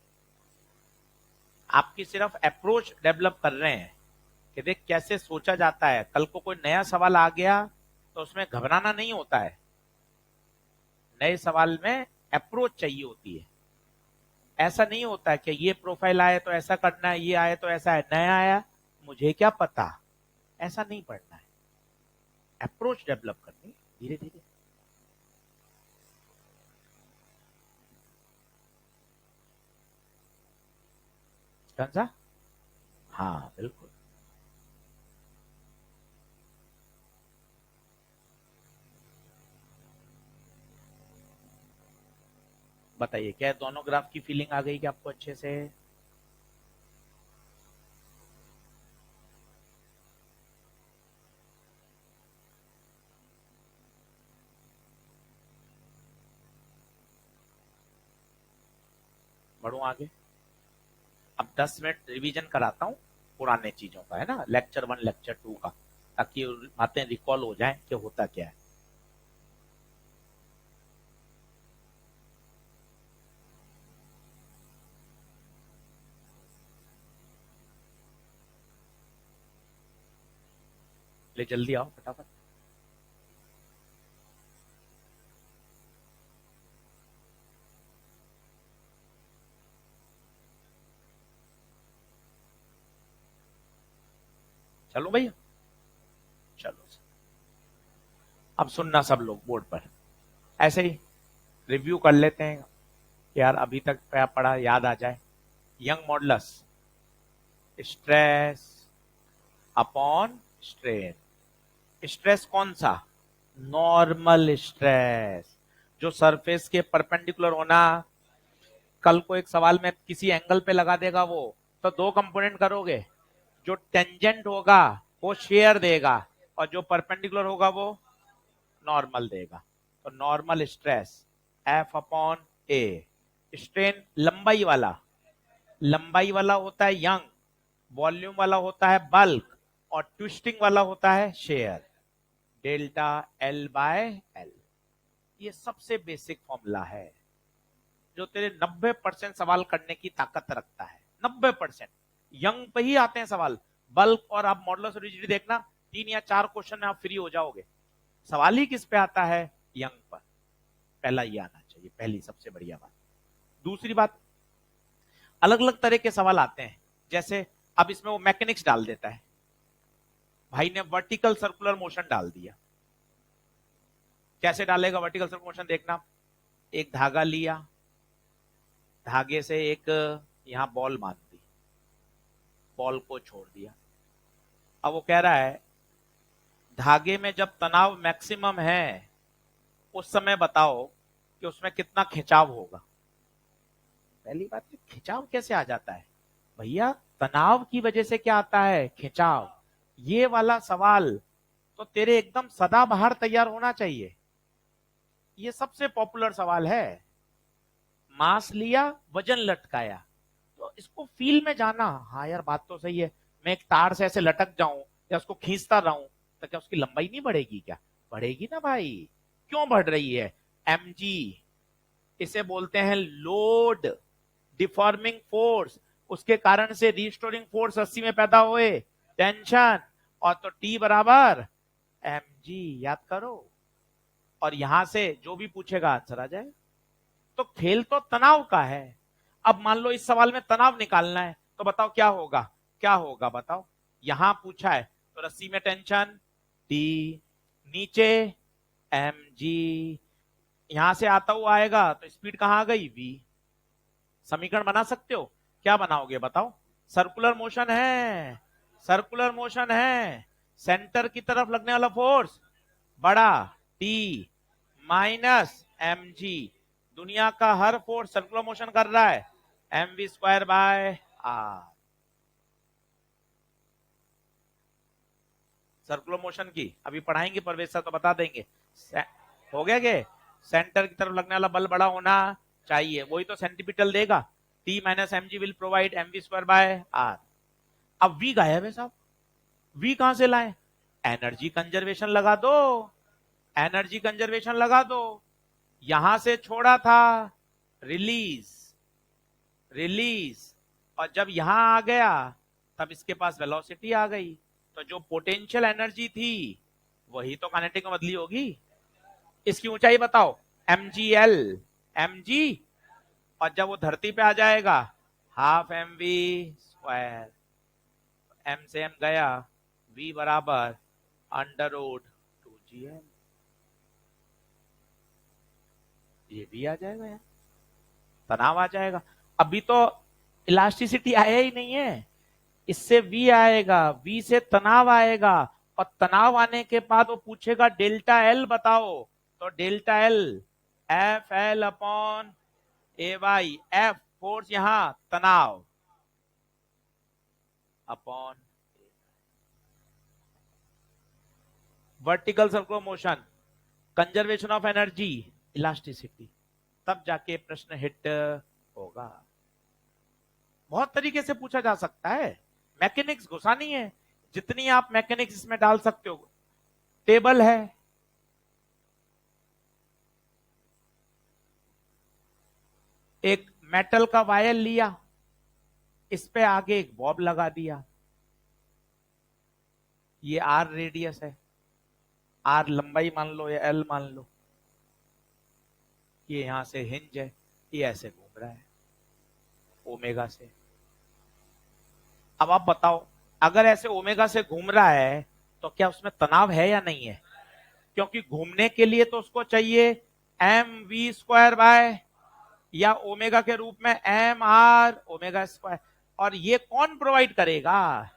आपकी सिर्फ अप्रोच डेवलप कर रहे हैं कि देख कैसे सोचा जाता है। कल को कोई नया सवाल आ गया तो उसमें घबराना नहीं होता है। नए सवाल में अप्रोच चाहिए होती है। ऐसा नहीं होता है कि ये प्रोफाइल आए तो ऐसा करना है, ये आए तो ऐसा है, नया आया मुझे क्या पता, ऐसा नहीं पढ़ना है। अप्रोच डेवलप करनी धीरे धीरे। कौन सा? हाँ बिल्कुल। बताइए, क्या दोनों ग्राफ की फीलिंग आ गई क्या आपको अच्छे से? बढ़ू आगे। अब 10 मिनट रिवीजन कराता हूँ पुराने चीजों का, है ना, लेक्चर 1 लेक्चर 2 का, ताकि बातें रिकॉल हो जाएं कि होता क्या है। ले जल्दी आओ फटाफट। चलो भैया, चलो। अब सुनना सब लोग बोर्ड पर, ऐसे ही रिव्यू कर लेते हैं यार, अभी तक क्या पढ़ा याद आ जाए। Young modulus, stress upon strain. Stress कौन सा? नॉर्मल स्ट्रेस, जो सरफेस के परपेंडिकुलर होना। कल को एक सवाल में किसी एंगल पे लगा देगा वो, तो दो कंपोनेंट करोगे, जो टेंजेंट होगा वो शेयर देगा और जो परपेंडिकुलर होगा वो नॉर्मल देगा। तो normal stress F upon A. Strain लंबाई वाला, लंबाई वाला होता है यंग, वॉल्यूम वाला होता है बल्क, और ट्विस्टिंग वाला होता है share. Delta L by L, ये सबसे बेसिक फॉर्मूला है जो तेरे 90% सवाल करने की ताकत रखता है। 90% यंग पे ही आते हैं सवाल। बल्क और आप मॉडुलस रिजिडिटी देखना, 3 या 4 क्वेश्चन में आप फ्री हो जाओगे। सवाल ही किस पे आता है? यंग पर। पहला ये आना चाहिए, पहली सबसे बढ़िया बात। दूसरी बात, अलग अलग तरह के सवाल आते हैं, जैसे अब इसमें वो मैकेनिक्स डाल देता है, भाई ने वर्टिकल सर्कुलर मोशन डाल दिया। कैसे डालेगा वर्टिकल सर्कुलर मोशन देखना, एक धागा लिया, धागे से एक यहां बॉल बांध दी, बॉल को छोड़ दिया। अब वो कह रहा है धागे में जब तनाव मैक्सिमम है उस समय बताओ कि उसमें कितना खिंचाव होगा। पहली बात, खिंचाव कैसे आ जाता है भैया? तनाव की वजह से क्या आता है? खिंचाव। ये वाला सवाल तो तेरे एकदम सदाबहार तैयार होना चाहिए। ये सबसे पॉपुलर सवाल है। मास लिया, वजन लटकाया, तो इसको फील में जाना। हाँ यार बात तो सही है, मैं एक तार से ऐसे लटक जाऊं या उसको खींचता रहूं तो क्या उसकी लंबाई नहीं बढ़ेगी? क्या बढ़ेगी ना भाई। क्यों बढ़ रही है? mg, इसे बोलते हैं लोड डिफॉर्मिंग फोर्स। उसके कारण से रिस्टोरिंग फोर्स 80 में पैदा हुए, टेंशन, और तो T बराबर mg, याद करो। और यहां से जो भी पूछेगा आंसर आ जाए। तो खेल तो तनाव का है। अब मान लो इस सवाल में तनाव निकालना है, तो बताओ क्या होगा? क्या होगा बताओ? यहां पूछा है तो रस्सी में टेंशन T, नीचे mg, यहां से आता हुआ आएगा तो स्पीड कहां आ गई? v। समीकरण बना सकते हो? क्या बनाओगे बताओ? सर्कुलर मोशन है, सर्कुलर मोशन है, सेंटर की तरफ लगने वाला फोर्स बड़ा T माइनस mg। दुनिया का हर फोर्स सर्कुलर मोशन कर रहा है, mv² by are. Circular motion की अभी पढ़ाएंगे, परवेश सर तो बता देंगे। हो गया के सेंटर की तरफ लगने वाला बल बड़ा होना चाहिए, वही तो सेंटीपिटल देगा। T minus M G will provide mv² by R. अब V गायब है साहब, V कहां से लाए? एनर्जी कंजर्वेशन लगा दो, एनर्जी कंजर्वेशन लगा दो। यहां से छोड़ा था, रिलीज, रिलीज, और जब यहां आ गया तब इसके पास वेलोसिटी आ गई। तो जो पोटेंशियल एनर्जी थी वही तो काइनेटिक में बदली होगी। इसकी ऊंचाई बताओ, mgl, mg, और जब वो धरती पे आ जाएगा हाफ mv², m से m गया, v बराबर √2gl। ये भी आ जाएगा यार, तनाव आ जाएगा। अभी तो इलास्टिसिटी आया ही नहीं है, इससे V आएगा, V से तनाव आएगा, और तनाव आने के बाद वो पूछेगा डेल्टा एल बताओ। तो delta L F L upon A Y, F force यहां, तनाव upon vertical circular motion, conservation of energy, elasticity, तब जाके प्रश्न हिट होगा। बहुत तरीके से पूछा जा सकता है, मैकेनिक्स घुसा नहीं है, जितनी आप मैकेनिक्स इसमें डाल सकते हो। टेबल है, एक मेटल का वायर लिया, इस पे आगे एक बॉब लगा दिया, ये आर रेडियस है, आर लंबाई मान लो या एल मान लो, ये यहां से हिंज है, ये ऐसे घूम रहा है ओमेगा से। अब आप बताओ, अगर ऐसे ओमेगा से घूम रहा है तो क्या उसमें तनाव है या नहीं है? क्योंकि घूमने के लिए तो उसको चाहिए mv² बाय, या ओमेगा के रूप में mr², और ये कौन प्रोवाइड करेगा?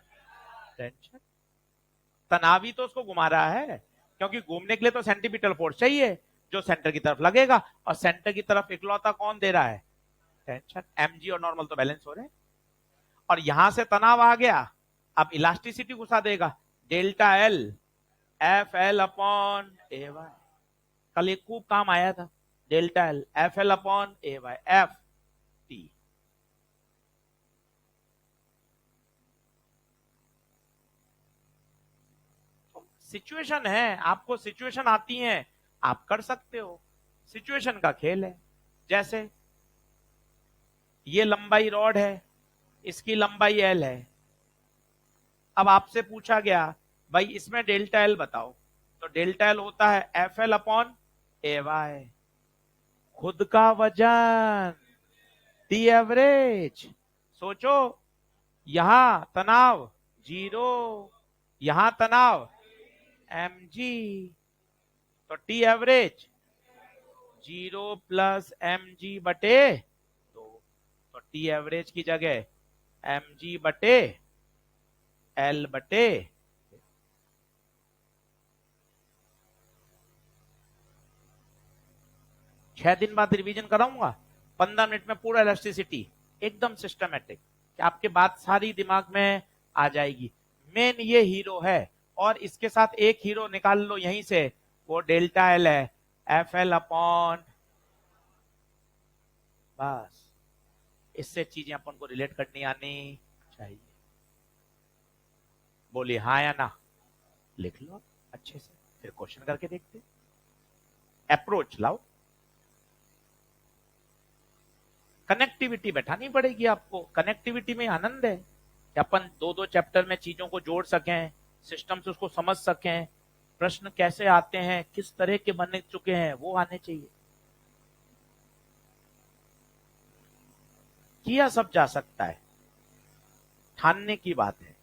टेंशन। तनाव ही तो उसको घुमा रहा है, क्योंकि घूमने के लिए तो सेंटीपिटल फोर्स चाहिए जो सेंटर की तरफ लगेगा, और सेंटर की तरफ इकलौता कौन दे रहा है? टेंशन। mg और नॉर्मल तो बैलेंस हो रहे हैं, और यहां से तनाव आ गया, अब इलास्टिसिटी घुसा देगा, delta L F L upon A Y. कल एक खूब काम आया था, delta L F L upon A Y, F T. Situation है, आपको सिचुएशन आती है, आप कर सकते हो, सिचुएशन का खेल है। जैसे ये लंबाई रॉड है, इसकी लंबाई एल है, अब आपसे पूछा गया भाई इसमें डेल्टा एल बताओ, तो डेल्टा एल होता है F L upon A Y, खुद का वजन, टी एवरेज। सोचो, यहां तनाव 0, यहां तनाव mg, तो टी एवरेज 0 प्लस mg बटे 2, तो टी एवरेज की जगह mg बटे l बटे 6 दिन बाद रिवीजन कराऊंगा, 15 मिनट में पूरा इलास्टिसिटी एकदम सिस्टमेटिक, कि आपके बात सारी दिमाग में आ जाएगी। मेन ये हीरो है, और इसके साथ एक हीरो निकाल लो यहीं से, वो डेल्टा एल है, एफ एल अपॉन, बस इससे चीजें अपन को रिलेट करनी आनी चाहिए। बोलिए हाँ या ना, लिख लो अच्छे से, फिर क्वेश्चन करके देखते, अप्रोच लाओ। कनेक्टिविटी बैठानी पड़ेगी आपको, कनेक्टिविटी में आनंद है कि अपन दो दो चैप्टर में चीजों को जोड़ सकें, सिस्टम से उसको समझ सकें, प्रश्न कैसे आते हैं, किस तरह के बन चुके हैं, वो आने चाहिए। किया सब जा सकता है, ठानने की बात है।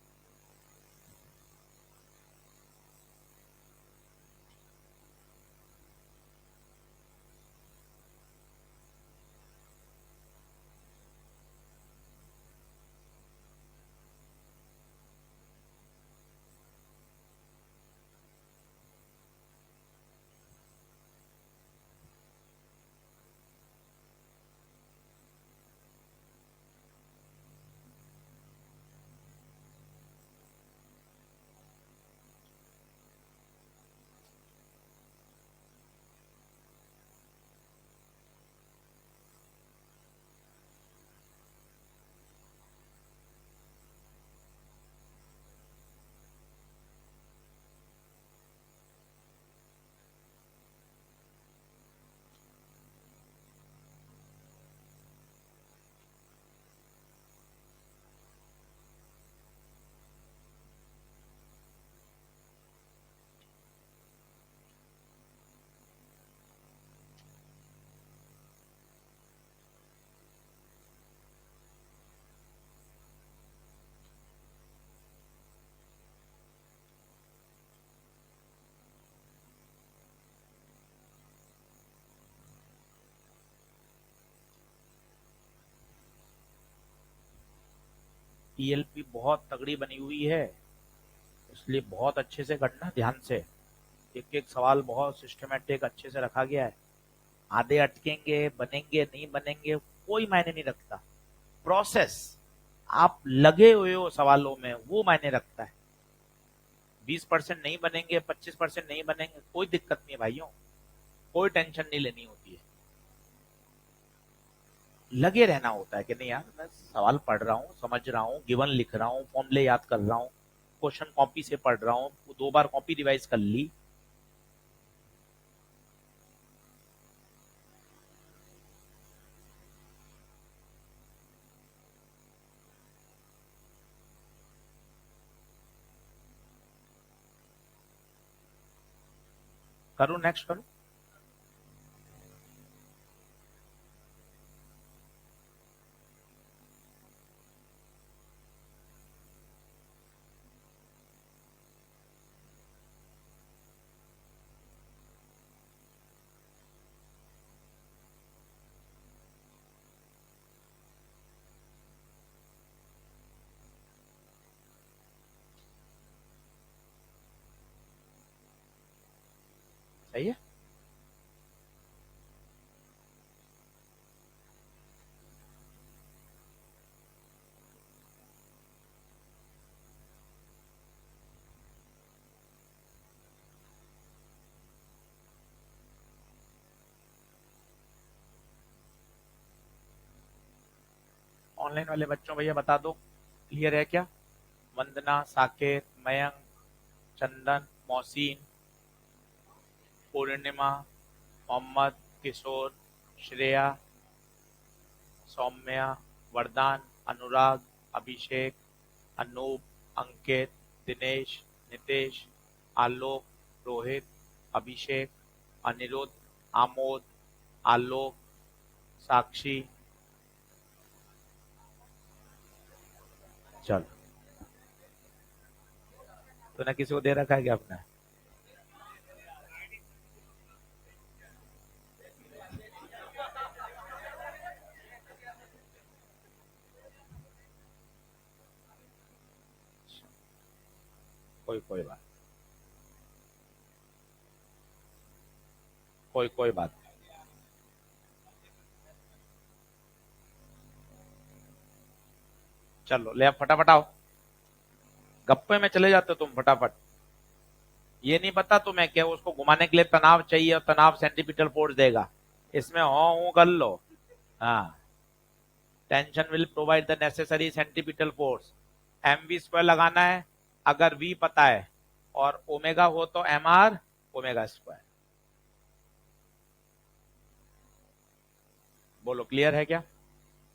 टीएलपी बहुत तगड़ी बनी हुई है, इसलिए बहुत अच्छे से करना, ध्यान से। एक एक सवाल बहुत सिस्टमेटिक अच्छे से रखा गया है। आधे अटकेंगे, बनेंगे नहीं बनेंगे, कोई मायने नहीं रखता। प्रोसेस, आप लगे हुए हो सवालों में, वो मायने रखता है। 20% नहीं बनेंगे, 25% नहीं बनेंगे, कोई दिक्कत नहीं है भाइयों, कोई टेंशन नहीं लेनी होती है। लगे रहना होता है कि नहीं यार, मैं सवाल पढ़ रहा हूँ, समझ रहा हूँ, गिवन लिख रहा हूँ, फॉर्मूले याद कर रहा हूँ, क्वेश्चन कॉपी से पढ़ रहा हूँ, 2 बार कॉपी रिवाइज कर ली। करूँ, नेक्स्ट करूँ? सही है। ऑनलाइन वाले बच्चों भैया बता दो, क्लियर है क्या? वंदना, साकेत, मयंक, चंदन, मोहसिन, पूर्णिमा, मोहम्मद, किशोर, श्रेया, सौम्या, वरदान, अनुराग, अभिषेक, अनूप, अंकित, दिनेश, नितेश, आलोक, रोहित, अभिषेक, अनिरुद्ध, आमोद, आलोक, साक्षी। चल, तूने किसी को दे रखा है क्या अपना? कोई बात, कोई बात। चलो ले, अब फटाफट आओ, गप्पे में चले जाते हो तुम फटाफट। ये नहीं पता तुम्हें क्या उसको घुमाने के लिए तनाव चाहिए, और तनाव सेंटीपिटल फोर्स देगा। इसमें हो हूं कर लो। हाँ, tension will provide the necessary centripetal force. M V square लगाना है, अगर वी पता है और ओमेगा हो तो एम आर ओमेगा स्क्वायर। बोलो, क्लियर है क्या?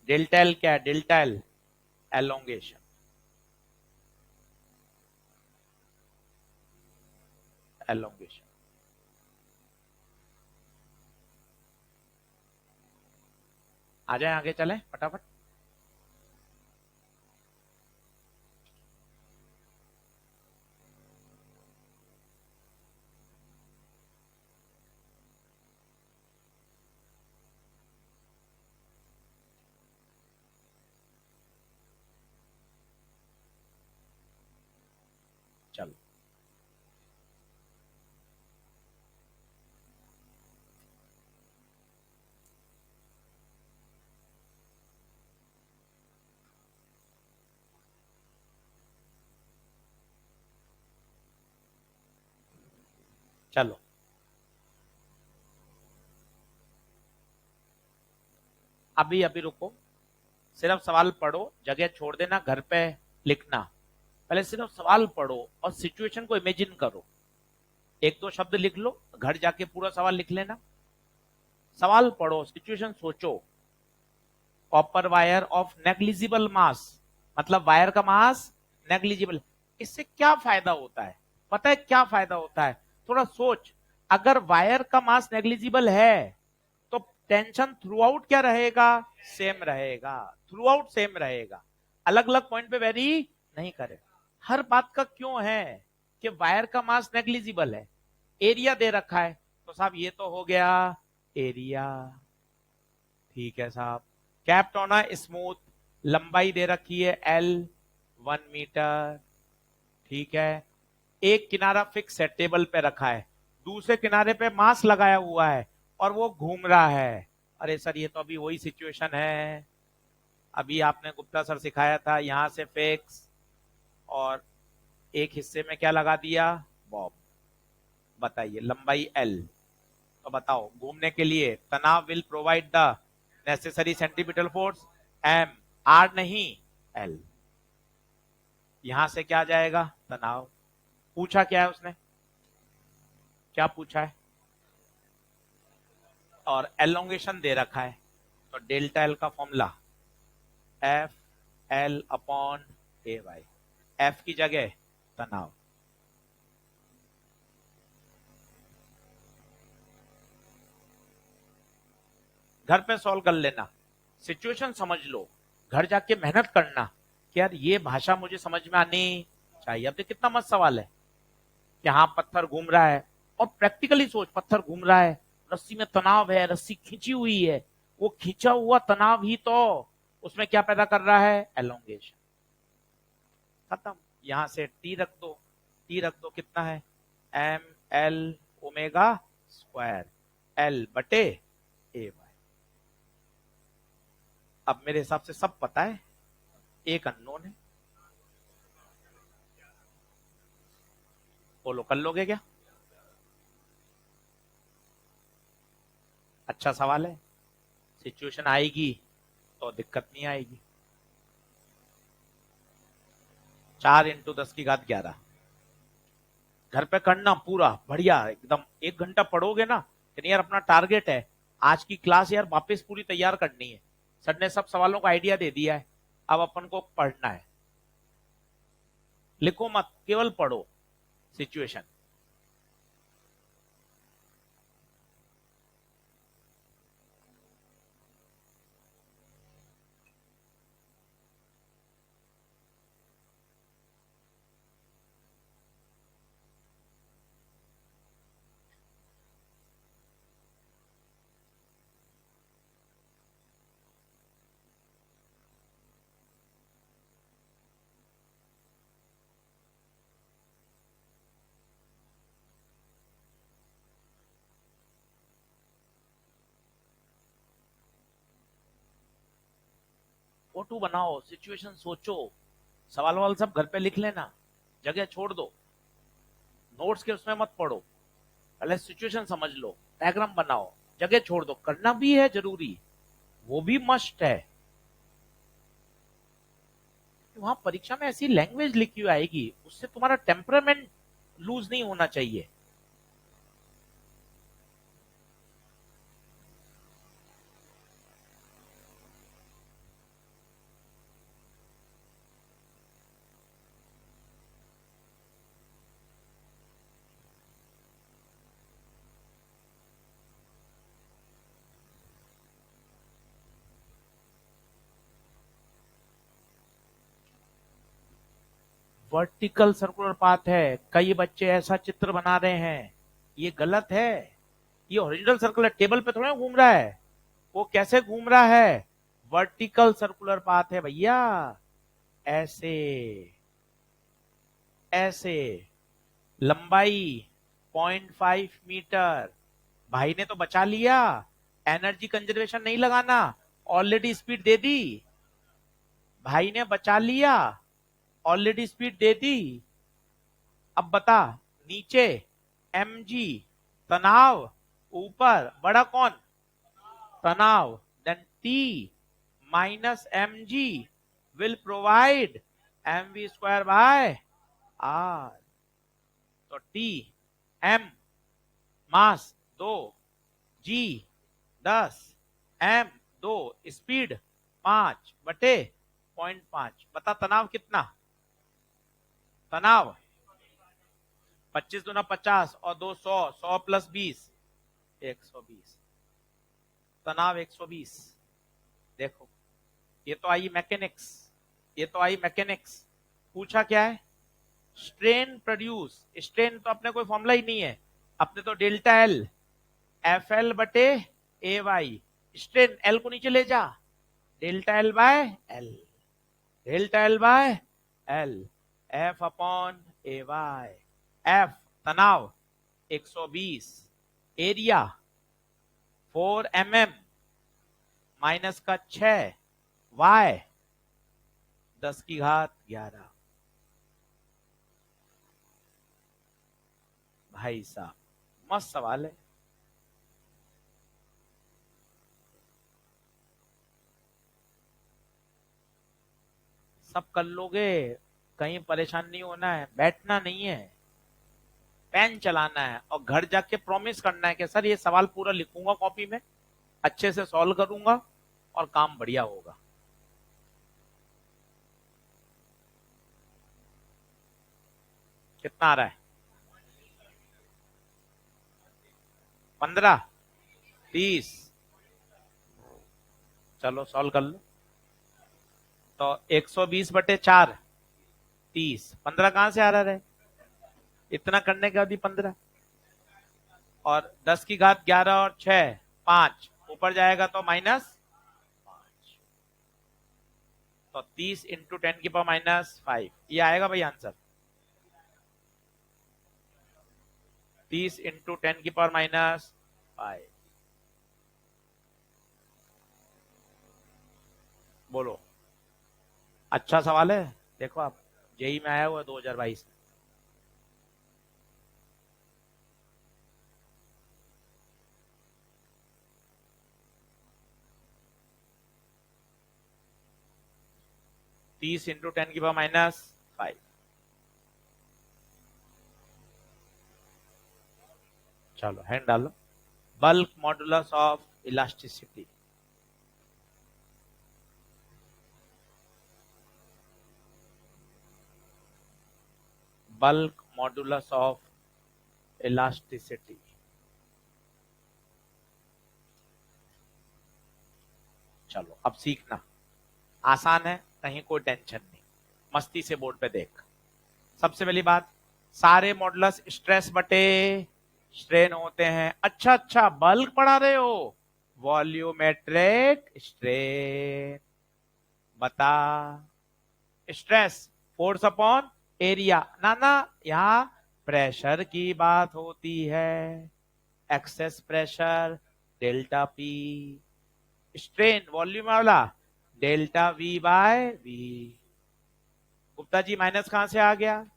डेल्टा एल क्या है? Delta L elongation, elongation. आ जाए, आगे चले फटाफट। चलो, चलो अभी अभी रुको, सिर्फ सवाल पढ़ो, जगह छोड़ देना घर पे लिखना। पहले सिर्फ सवाल पढ़ो और सिचुएशन को इमेजिन करो। एक दो शब्द लिख लो, घर जाके पूरा सवाल लिख लेना। सवाल पढ़ो, सिचुएशन सोचो। Copper wire of negligible mass, मतलब वायर का मास नेग्लिजिबल। इससे क्या फायदा होता है? पता है क्या फायदा होता है? थोड़ा सोच। अगर वायर का मास नेग्लिजिबल है तो टेंशन थ्रू आउट क्या रहेगा? सेम रहेगा। थ्रू आउट सेम रहेगा, अलग अलग पॉइंट पे वेरी नहीं करे। हर बात का क्यों है कि वायर का मास नेग्लिजिबल है। एरिया दे रखा है, तो साहब ये तो हो गया एरिया। ठीक है साहब। कैप्ट होना स्मूथ, लंबाई दे रखी है एल, 1 मीटर, ठीक है। एक किनारा फिक्स है, टेबल पे रखा है, दूसरे किनारे पे मास लगाया हुआ है और वो घूम रहा है। अरे सर ये तो अभी वही सिचुएशन है, अभी आपने गुप्ता सर सिखाया था, यहां से फिक्स और एक हिस्से में क्या लगा दिया, बॉब। बताइए लंबाई एल, तो बताओ घूमने के लिए तनाव will provide the necessary centripetal force, M, R नहीं, एल। यहां से क्या जाएगा, तनाव। पूछा क्या है उसने, क्या पूछा है, और एलोंगेशन दे रखा है, तो डेल्टा एल का formula F L upon A Y, F की जगह तनाव। घर पे सॉल्व कर लेना, सिचुएशन समझ लो, घर जाके मेहनत करना कि यार ये भाषा मुझे समझ में आनी चाहिए। अब कितना मस्त सवाल है कि हाँ पत्थर घूम रहा है, और प्रैक्टिकली सोच, पत्थर घूम रहा है, रस्सी में तनाव है, रस्सी खींची हुई है, वो खींचा हुआ तनाव ही तो उसमें क्या पैदा कर रहा है, एलोंगेशन। खत्म। यहां से टी रख दो, टी रख दो, कितना है, M L omega square, L बटे ए वाई। अब मेरे हिसाब से सब पता है, एक अननोन है। बोलो कर लोगे क्या, अच्छा सवाल है, सिचुएशन आएगी तो दिक्कत नहीं आएगी। 4 × 10⁻11, घर पे करना पूरा बढ़िया एकदम, 1 घंटा पढ़ोगे ना, कि यार अपना टारगेट है आज की क्लास यार वापस पूरी तैयार करनी है, सर ने सब सवालों का आइडिया दे दिया है, अब अपन को पढ़ना है। लिखो मत, केवल पढ़ो सिचुएशन। फोटो बनाओ, सिचुएशन सोचो, सवाल वाल सब घर पे लिख लेना, जगह छोड़ दो, नोट्स के उसमें मत पढ़ो, पहले सिचुएशन समझ लो, डायग्राम बनाओ, जगह छोड़ दो, करना भी है जरूरी, वो भी मस्ट है। वहां परीक्षा में ऐसी लैंग्वेज लिखी हुई आएगी, उससे तुम्हारा टेम्परामेंट लूज नहीं होना चाहिए। वर्टिकल सर्कुलर पाथ है, कई बच्चे ऐसा चित्र बना रहे हैं, ये गलत है। ये हॉरिजॉन्टल सर्कुलर टेबल पे थोड़ा घूम रहा है, वो कैसे घूम रहा है, वर्टिकल सर्कुलर पाथ है भैया, ऐसे, ऐसे, लंबाई 0.5 मीटर। भाई ने तो बचा लिया, एनर्जी कंजर्वेशन नहीं लगाना, ऑलरेडी स्पीड दे दी, भाई ने बचा लिया, ऑलरेडी स्पीड दे दी। अब बता, नीचे mg तनाव, ऊपर बड़ा कौन, तनाव, then t minus mg will provide mv²/r। तो t m mass 2, g 10, m 2, speed 5/0.5। बता तनाव कितना, तनाव 25 दूना 50 और 200, 100 + 20, 120, तनाव 120। देखो ये तो आई मैकेनिक्स, ये तो आई मैकेनिक्स। पूछा क्या है, स्ट्रेन प्रोड्यूस, स्ट्रेन तो अपने कोई फॉर्मूला ही नहीं है, अपने तो डेल्टा एल एफ एल बटे ए वाई, स्ट्रेन एल को नीचे ले जा, delta L by L, delta L by L F upon A Y. F तनाव 120, एरिया 4 mm माइनस का 6, वाई 10⁻11। भाई साहब मस्त सवाल है। सब कर लोगे, कहीं परेशान नहीं होना है, बैठना नहीं है, पेन चलाना है और घर जाके प्रॉमिस करना है कि सर ये सवाल पूरा लिखूंगा कॉपी में, अच्छे से सॉल्व करूंगा और काम बढ़िया होगा। कितना आ रहा है? 15, 30? चलो सॉल्व कर लो। तो 120/4 30, 15 कहां से आ रहा है? इतना करने के बाद भी 15, और 10⁻11 और 6 5, ऊपर जाएगा तो -5, तो 30 × 10⁻⁵ ये आएगा भाई आंसर। 30 × 10⁻⁵। बोलो। अच्छा सवाल है, देखो आप, जेई में आया हुआ 2022 में। (30 × 10⁻⁵) चलो हैंड डालो। Bulk modulus of elasticity. Bulk modulus of elasticity. चलो अब सीखना, आसान है, कहीं कोई टेंशन नहीं, मस्ती से बोर्ड पे देख। सबसे पहली बात, सारे मॉडुलस स्ट्रेस बटे स्ट्रेन होते हैं। अच्छा अच्छा, बल्क पढ़ा रहे हो, वॉल्यूमेट्रिक स्ट्रेन। बता, स्ट्रेस फोर्स अपॉन एरिया, ना ना, यहां प्रेशर की बात होती है, excess pressure delta P, strain volume वाला delta V/V। Gupta ji minus कहां से आ गया?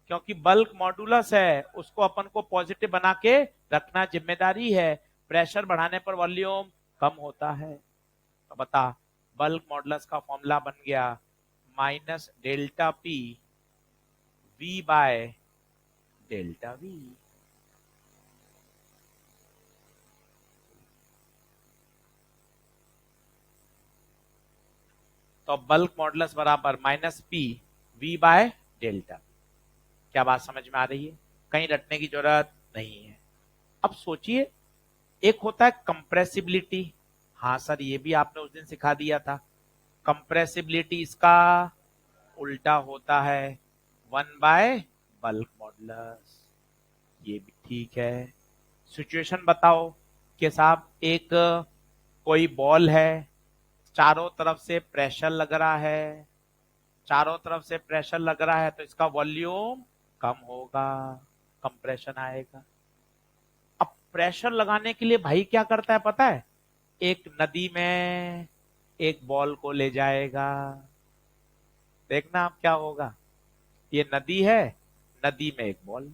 क्योंकि बल्क मॉडुलस है, उसको अपन को पॉजिटिव बना के रखना जिम्मेदारी है, प्रेशर बढ़ाने पर वॉल्यूम कम होता है। तो बता, बल्क मॉडुलस का फॉर्मूला बन गया -ΔP V/ΔV। तो बल्क मॉडुलस बराबर -P V/ΔV। क्या बात समझ में आ रही है? कहीं रटने की जरूरत नहीं है। अब सोचिए, एक होता है कंप्रेसिबिलिटी। हाँ सर, ये भी आपने उस दिन सिखा दिया था। कंप्रेसिबिलिटी इसका उल्टा होता है 1/बल्क मॉडुलस। ये भी ठीक है। सिचुएशन बताओ कि साहब एक कोई बॉल है, चारों तरफ से प्रेशर लग रहा है, चारों तरफ से प्रेशर लग रहा है, तो इसका वॉल्यूम कम होगा, कंप्रेशन आएगा। अब प्रेशर लगाने के लिए भाई क्या करता है पता है? एक नदी में एक बॉल को ले जाएगा। देखना अब क्या होगा। ये नदी है, नदी में एक बॉल,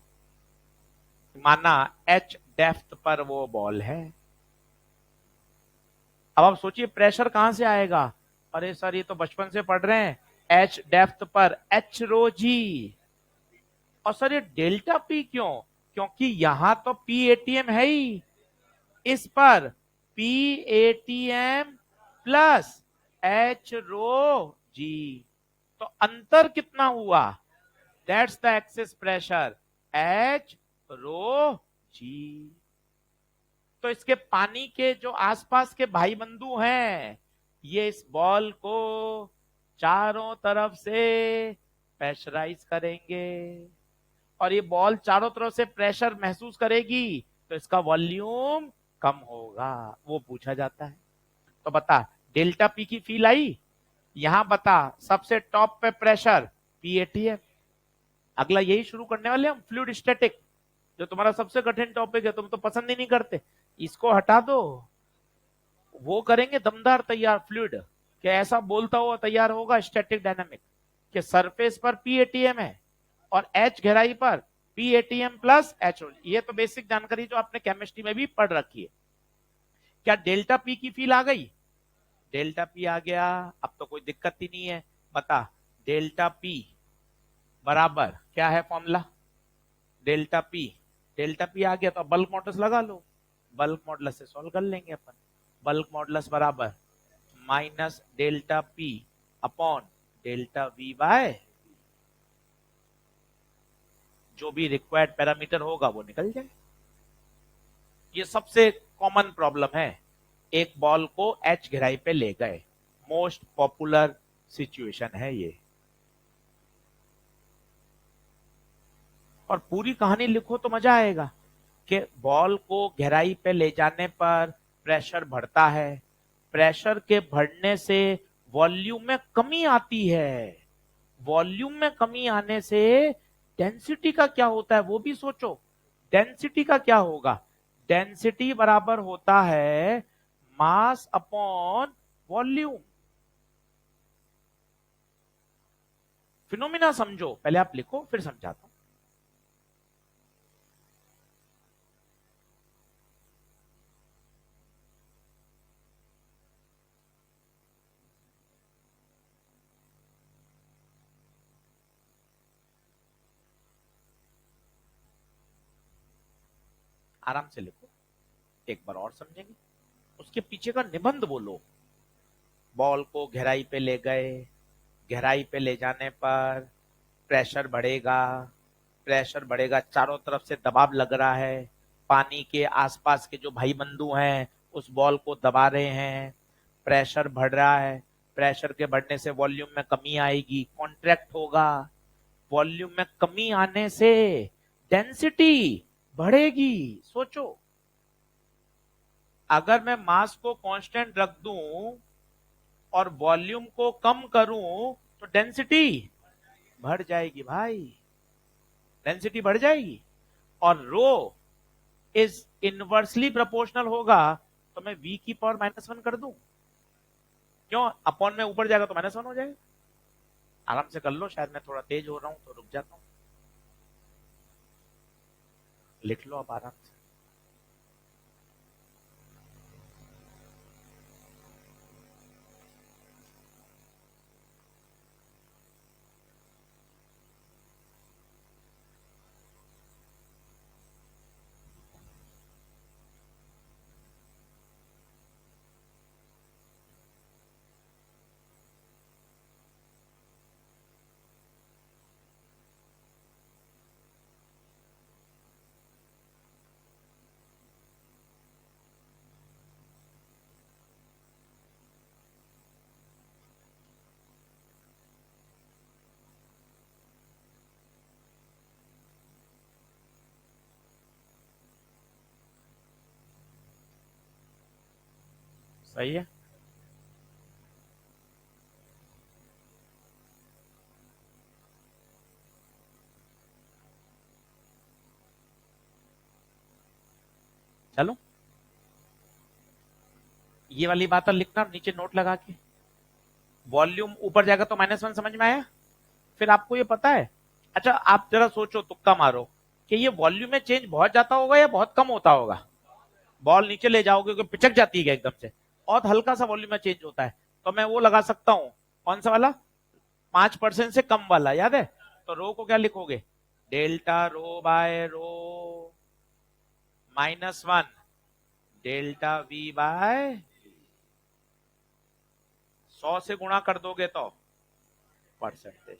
माना h डेप्थ पर वो बॉल है। अब आप सोचिए प्रेशर कहां से आएगा? अरे सर ये तो बचपन से पढ़ रहे हैं, h डेप्थ पर h रो जी। और सर ये डेल्टा पी क्यों? क्योंकि यहां तो पी एटीएम है ही, इस पर P atm plus H rho G. तो अंतर कितना हुआ? That's the excess pressure, H rho G. तो इसके पानी के जो आसपास के भाई बंधु हैं, ये इस बॉल को चारों तरफ से प्रेशराइज करेंगे, और ये बॉल चारों तरफ से प्रेशर महसूस करेगी, तो इसका वॉल्यूम कम होगा, वो पूछा जाता है। तो बता, डेल्टा पी की फील आई? यहां बता, सबसे टॉप पे प्रेशर PATM। अगला यही शुरू करने वाले हम, फ्लूइड स्टैटिक, जो तुम्हारा सबसे कठिन टॉपिक है, तुम तो पसंद ही नहीं करते, इसको हटा दो। वो करेंगे दमदार तैयार फ्लूइड, कि ऐसा बोलता हुआ तैयार होगा स्टैटिक डायनामिक, कि सरफेस पर PATM है और H गहराई पर PATM प्लस H। ये तो बेसिक जानकारी जो आपने केमिस्ट्री में भी पढ़ रखी है। क्या डेल्टा P की फील आ गई? डेल्टा P आ गया, अब तो कोई दिक्कत ही नहीं है। बता, डेल्टा P बराबर क्या है formula? Delta P, delta P आ गया तो बल्क मॉडुलस लगा लो, बल्क मॉडुलस से सॉल्व कर लेंगे अपन। बल्क मॉडुलस बराबर minus delta P upon delta V by, जो भी रिक्वायर्ड पैरामीटर होगा वो निकल जाए। ये सबसे कॉमन प्रॉब्लम है। एक बॉल को H गहराई पे ले गए, मोस्ट पॉपुलर सिचुएशन है ये। और पूरी कहानी लिखो तो मजा आएगा, कि बॉल को गहराई पे ले जाने पर प्रेशर बढ़ता है, प्रेशर के बढ़ने से वॉल्यूम में कमी आती है, वॉल्यूम में कमी आने से डेंसिटी का क्या होता है वो भी सोचो। डेंसिटी का क्या होगा? डेंसिटी बराबर होता है मास अपॉन वॉल्यूम। फिनोमिना समझो, पहले आप लिखो फिर समझाता हूं। आराम से लिखो, एक बार और समझेंगे। उसके पीछे का निबंध बोलो। बॉल को गहराई पे ले गए, गहराई पे ले जाने पर प्रेशर बढ़ेगा, प्रेशर बढ़ेगा, चारों तरफ से दबाव लग रहा है, पानी के आसपास के जो भाई बंधु हैं उस बॉल को दबा रहे हैं, प्रेशर बढ़ रहा है, प्रेशर के बढ़ने से वॉल्यूम में कमी आएगी, कॉन्ट्रैक्ट होगा, वॉल्यूम में कमी आने से डेंसिटी बढ़ेगी। सोचो, अगर मैं मास को कांस्टेंट रख दूं और वॉल्यूम को कम करूं तो डेंसिटी बढ़ जाएगी भाई, डेंसिटी बढ़ जाएगी। और रो इज इनवर्सली प्रोपोर्शनल होगा, तो मैं V की पावर -1 कर दूं, क्यों? अपॉन में ऊपर जाएगा तो -1 हो जाएगा। आराम से कर लो, शायद मैं थोड़ा तेज हो रहा हूं तो रुक जाता हूं, लिख लो आप आराम से। सही है। चलो, ये वाली बात लिखना नीचे नोट लगा के। वॉल्यूम ऊपर जाएगा तो -1, समझ में आया? फिर आपको ये पता है, अच्छा आप जरा सोचो, तुक्का मारो, कि ये वॉल्यूम में चेंज बहुत जाता होगा या बहुत कम होता होगा? बॉल नीचे ले जाओगे तो पिचक जाती है एकदम से, बहुत हल्का सा वॉल्यूम में चेंज होता है। तो मैं वो लगा सकता हूं, कौन सा वाला? 5% से कम वाला, याद है? तो रो को क्या लिखोगे? डेल्टा रो बाय रो -1 डेल्टा V बाय 100 से गुणा कर दोगे तो परसेंटेज।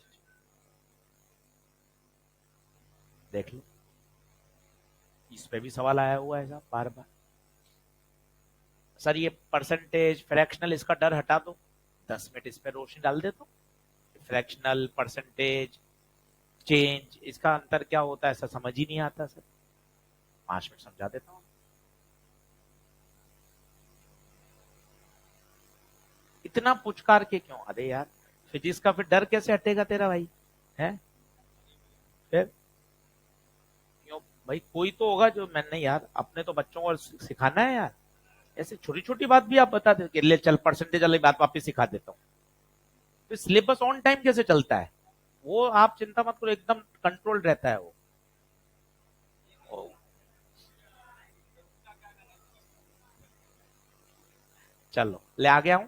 देख लो, इस पे भी सवाल आया हुआ है साहब बार बार। सर ये परसेंटेज फ्रैक्शनल, इसका डर हटा दो, 10 मिनट इस पे रोशनी डाल दे तो। फ्रैक्शनल, परसेंटेज, चेंज, इसका अंतर क्या होता है ऐसा समझ ही नहीं आता सर। 5 मिनट समझा देता हूँ। इतना पुचकार के क्यों? अरे यार, फिजिक्स का फिर डर कैसे हटेगा तेरा भाई? है फिर क्यों भाई, कोई तो होगा जो मैं नहीं यार, अपने तो बच्चों को सिखाना है यार। ऐसे छोटी छोटी बात भी आप बता दे कि ले चल परसेंटेज वाली बात वापस सिखा देता हूँ। तो सिलेबस ऑन टाइम कैसे चलता है वो आप चिंता मत करो, एकदम कंट्रोल रहता है वो। चलो ले आ गया हूं,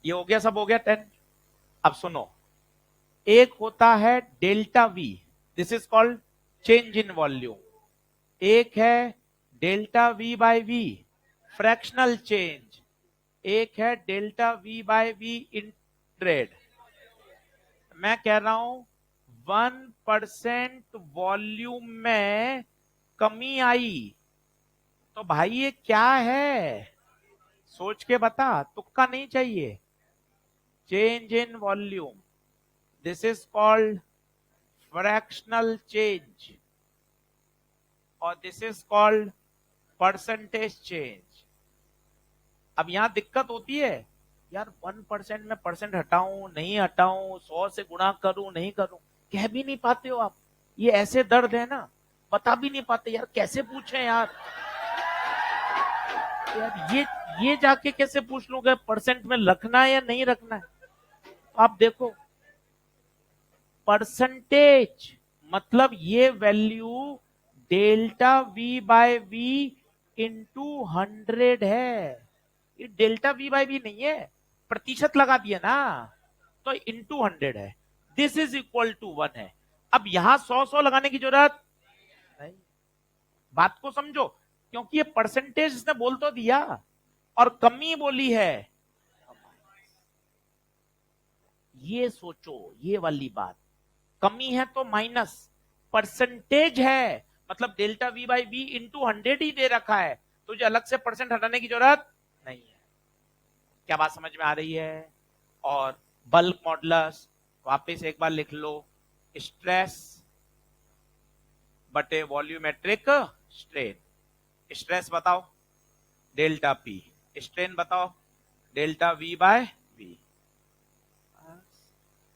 ये हो गया, सब हो गया 10। अब सुनो, एक होता है delta V, this is called change in volume. एक है delta V by V, fractional change. एक है delta V by V in trade. मैं कह रहा हूं 1% वॉल्यूम में कमी आई, तो भाई ये क्या है, सोच के बता, तुक्का नहीं चाहिए। Change in volume, this is called fractional change, और this is called percentage change. अब यहां दिक्कत होती है यार, 1% में परसेंट हटाऊं नहीं हटाऊं, 100 से गुणा करूं नहीं करूं, कह भी नहीं पाते हो आप। ये ऐसे दर्द है ना, बता भी नहीं पाते यार, कैसे पूछे यार। यार ये जाके कैसे पूछ लूंगा परसेंट में रखना है या नहीं रखना है। आप देखो, परसेंटेज मतलब ये value delta V by V into 100 है। ये डेल्टा वी बाय वी नहीं है, प्रतिशत लगा दिया ना, तो इंटू 100 है। दिस इज इक्वल टू 1 है। अब यहां 100 लगाने की जरूरत नहीं, बात को समझो, क्योंकि ये परसेंटेज इसने बोल तो दिया और कमी बोली है। ये सोचो, ये वाली बात, कमी है तो माइनस, परसेंटेज है मतलब delta V by V into 100 ही दे रखा है, तुझे अलग से परसेंट हटाने की जरूरत नहीं है। क्या बात समझ में आ रही है। और बल्क मॉडुलस वापस एक बार लिख लो, स्ट्रेस बटे वॉल्यूमेट्रिक स्ट्रेन। स्ट्रेस बताओ डेल्टा पी, स्ट्रेन बताओ डेल्टा वी बाय वी।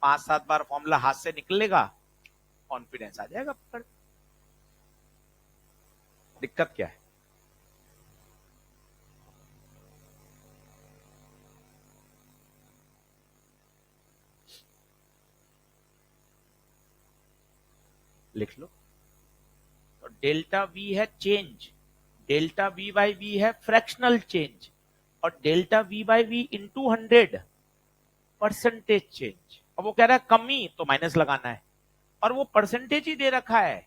5-7 बार फॉर्मूला हाथ से निकलेगा, कॉन्फिडेंस आ जाएगा पकड़। दिक्कत क्या है। लिख लो, तो डेल्टा वी है change, delta V by V है फ्रैक्शनल चेंज, और delta V by V into 100 percentage change. अब वो कह रहा है कमी, तो माइनस लगाना है, और वो परसेंटेज ही दे रखा है,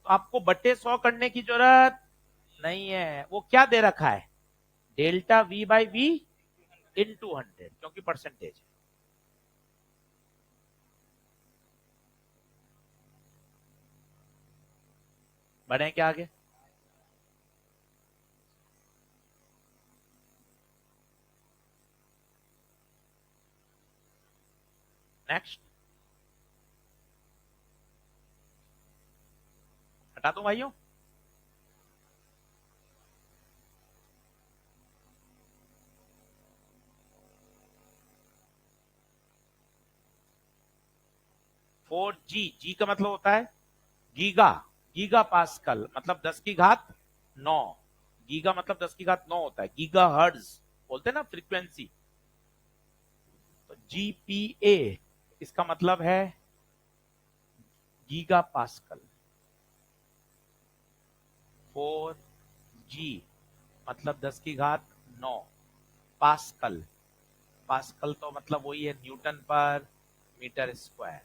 तो आपको बटे 100 करने की जरूरत नहीं है। वो क्या दे रखा है, delta V by V into 100, क्योंकि परसेंटेज है। बढ़े क्या आगे। नेक्स्ट, हटा दो भाइयों। फोर जी, जी का मतलब होता है गीगा, गीगा पास्कल मतलब 10 की घात 9। गीगा मतलब 10 की घात 9 होता है, गीगा हर्ट्ज बोलते हैं ना फ्रीक्वेंसी। तो जीपीए इसका मतलब है गीगा पास्कल। 4 जी मतलब 10 की घात 9 पास्कल। पास्कल तो मतलब वही है न्यूटन पर मीटर स्क्वायर।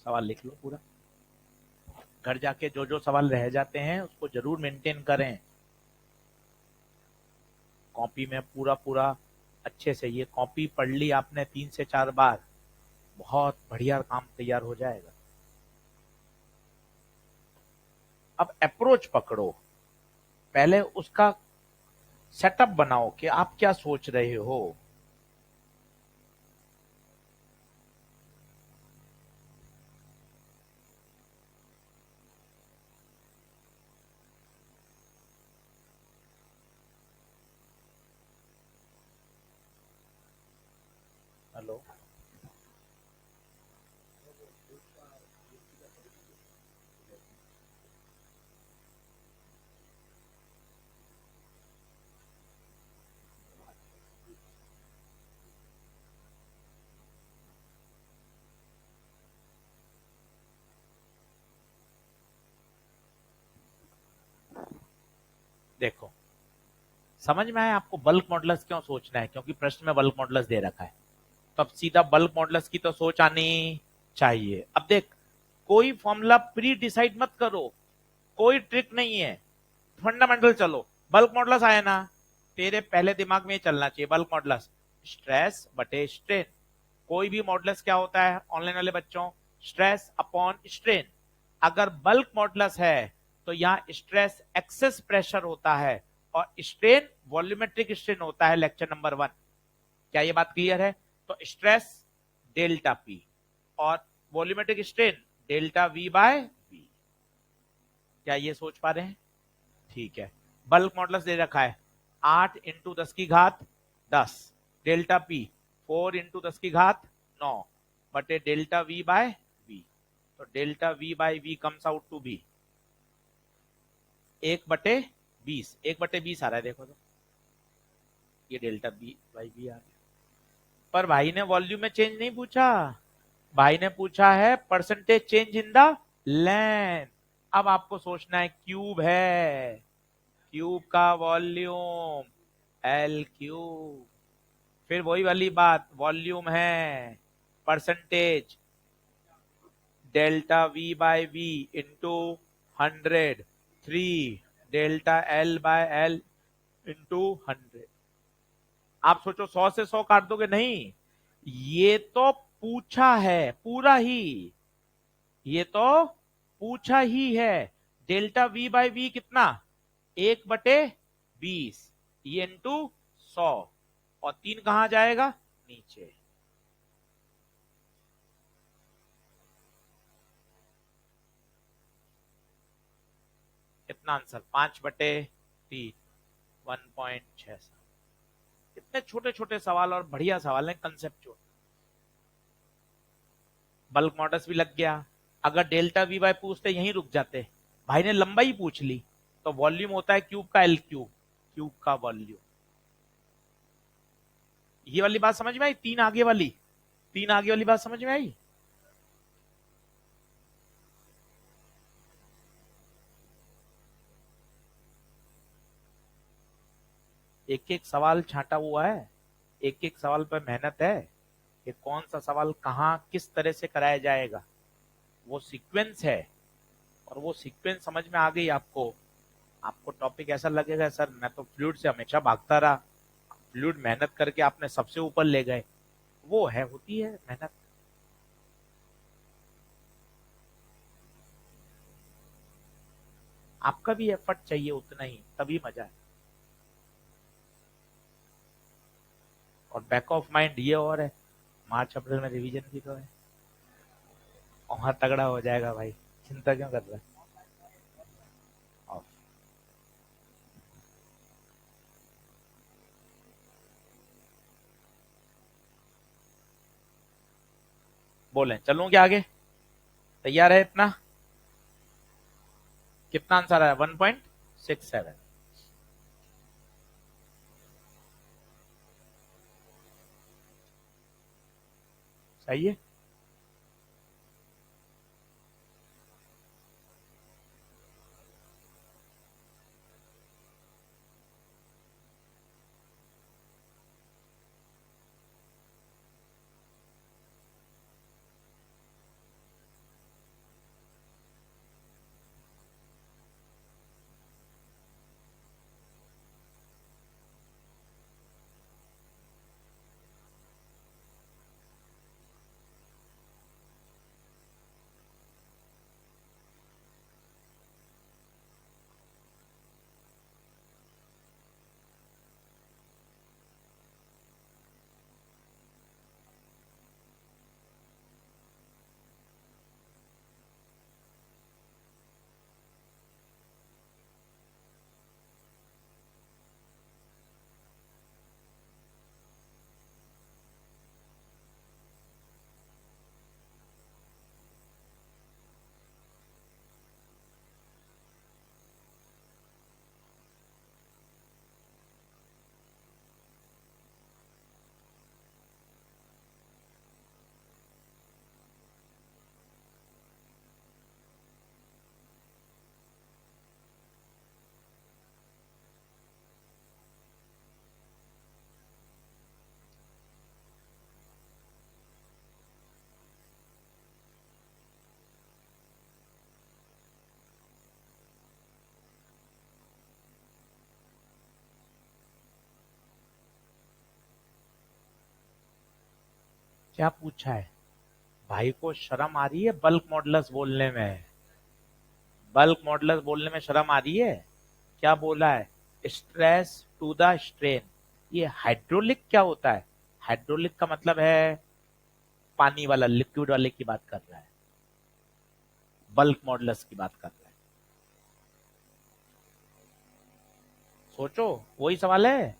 सवाल लिख लो पूरा, घर जाके जो जो सवाल रह जाते हैं उसको जरूर मेंटेन करें कॉपी में पूरा पूरा अच्छे से। ये कॉपी पढ़ ली आपने 3 से 4 बार, बहुत बढ़िया काम तैयार हो जाएगा। अब अप्रोच पकड़ो, पहले उसका सेटअप बनाओ कि आप क्या सोच रहे हो। हेलो। देखो, समझ में आया आपको बल्क मॉडल्स क्यों सोचना है? क्योंकि प्रश्न में बल्क मॉडल्स दे रखा है, तो अब सीधा बल्क मॉडल्स की तो सोच आनी चाहिए। अब देख, कोई फॉर्मूला प्री डिसाइड मत करो, कोई ट्रिक नहीं है, फंडामेंटल चलो। बल्क मॉडल्स आया ना, तेरे पहले दिमाग में ये चलना चाहिए, बल्क मॉडल्स स्ट्रेस बटे स्ट्रेन। कोई भी मॉडल्स क्या होता है ऑनलाइन वाले बच्चों? Stress upon strain. अगर बल्क मॉडल्स है तो यहां स्ट्रेस एक्सेस प्रेशर होता है और स्ट्रेन वॉल्यूमेट्रिक स्ट्रेन होता है, लेक्चर नंबर 1। क्या ये बात क्लियर है? तो स्ट्रेस डेल्टा पी और volumetric strain delta V by V. क्या ये सोच पा रहे हैं? ठीक है। बल्क मॉडल्स दे रखा है 8 इंटू 10 की घात 10, डेल्टा पी 4 इंटू 10 की घात 9 बटे डेल्टा वी बाय वी। तो delta V by V comes out to be 1/20। 1/20 आ रहा है, देखो तो ये डेल्टा बी बाई वी आ गया। पर भाई ने वॉल्यूम में चेंज नहीं पूछा, भाई ने पूछा है percentage change in the length. अब आपको सोचना है, क्यूब है, क्यूब का वॉल्यूम एल क्यूब। फिर वही वाली बात, वॉल्यूम है, percentage delta V by V into 100, 3 delta L by L into 100। आप सोचो 100 से 100 काट दोगे? नहीं, ये तो पूछा है पूरा ही, ये तो पूछा ही है। डेल्टा वी बाय वी कितना? 1/20, ये इंटू 100, और 3 कहां जाएगा? नीचे। कितना आंसर? 5/3, 1.67। इतने छोटे छोटे सवाल और बढ़िया सवाल है, कंसेप्चुअल। बल्क मॉडल्स भी लग गया। अगर डेल्टा वी बाय पूछते यहीं रुक जाते, भाई ने लंबाई पूछ ली। तो वॉल्यूम होता है क्यूब का एल क्यूब, क्यूब का वॉल्यूम। ये वाली बात समझ में आई? तीन आगे वाली बात समझ में आई? एक एक सवाल छांटा हुआ है, एक एक सवाल पर मेहनत है कि कौन सा सवाल कहां किस तरह से कराया जाएगा, वो सीक्वेंस है। और वो सीक्वेंस समझ में आ गई आपको, आपको टॉपिक ऐसा लगेगा सर मैं तो फ्लूइड से हमेशा भागता रहा, फ्लूइड मेहनत करके आपने सबसे ऊपर ले गए। वो है, होती है मेहनत। आपका भी एफर्ट चाहिए उतना ही, तभी मजा है। और बैक ऑफ माइंड ये और है, मार्च अप्रैल में रिवीजन भी तो है, और तगड़ा हो जाएगा भाई, चिंता क्यों कर रहा है? ऑफ। बोले चलूं क्या आगे? तैयार है इतना? कितना आंसर आया? 1.67। सही है। क्या पूछा है? भाई को शर्म आ रही है बल्क मॉडुलस बोलने में? बल्क मॉडुलस बोलने में शर्म आ रही है? क्या बोला है? Stress to the strain. ये हाइड्रोलिक क्या होता है? हाइड्रोलिक का मतलब है पानी वाला, लिक्विड वाले की बात कर रहा है, बल्क मॉडुलस की बात कर रहा है। सोचो, वही सवाल है।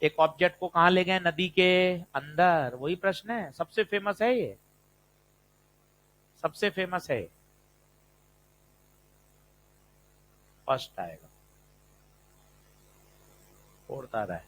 एक ऑब्जेक्ट को कहां ले गए? नदी के अंदर। वही प्रश्न है, सबसे फेमस है ये, सबसे फेमस है। फर्स्ट आएगा, फोर्थ आ रहा है।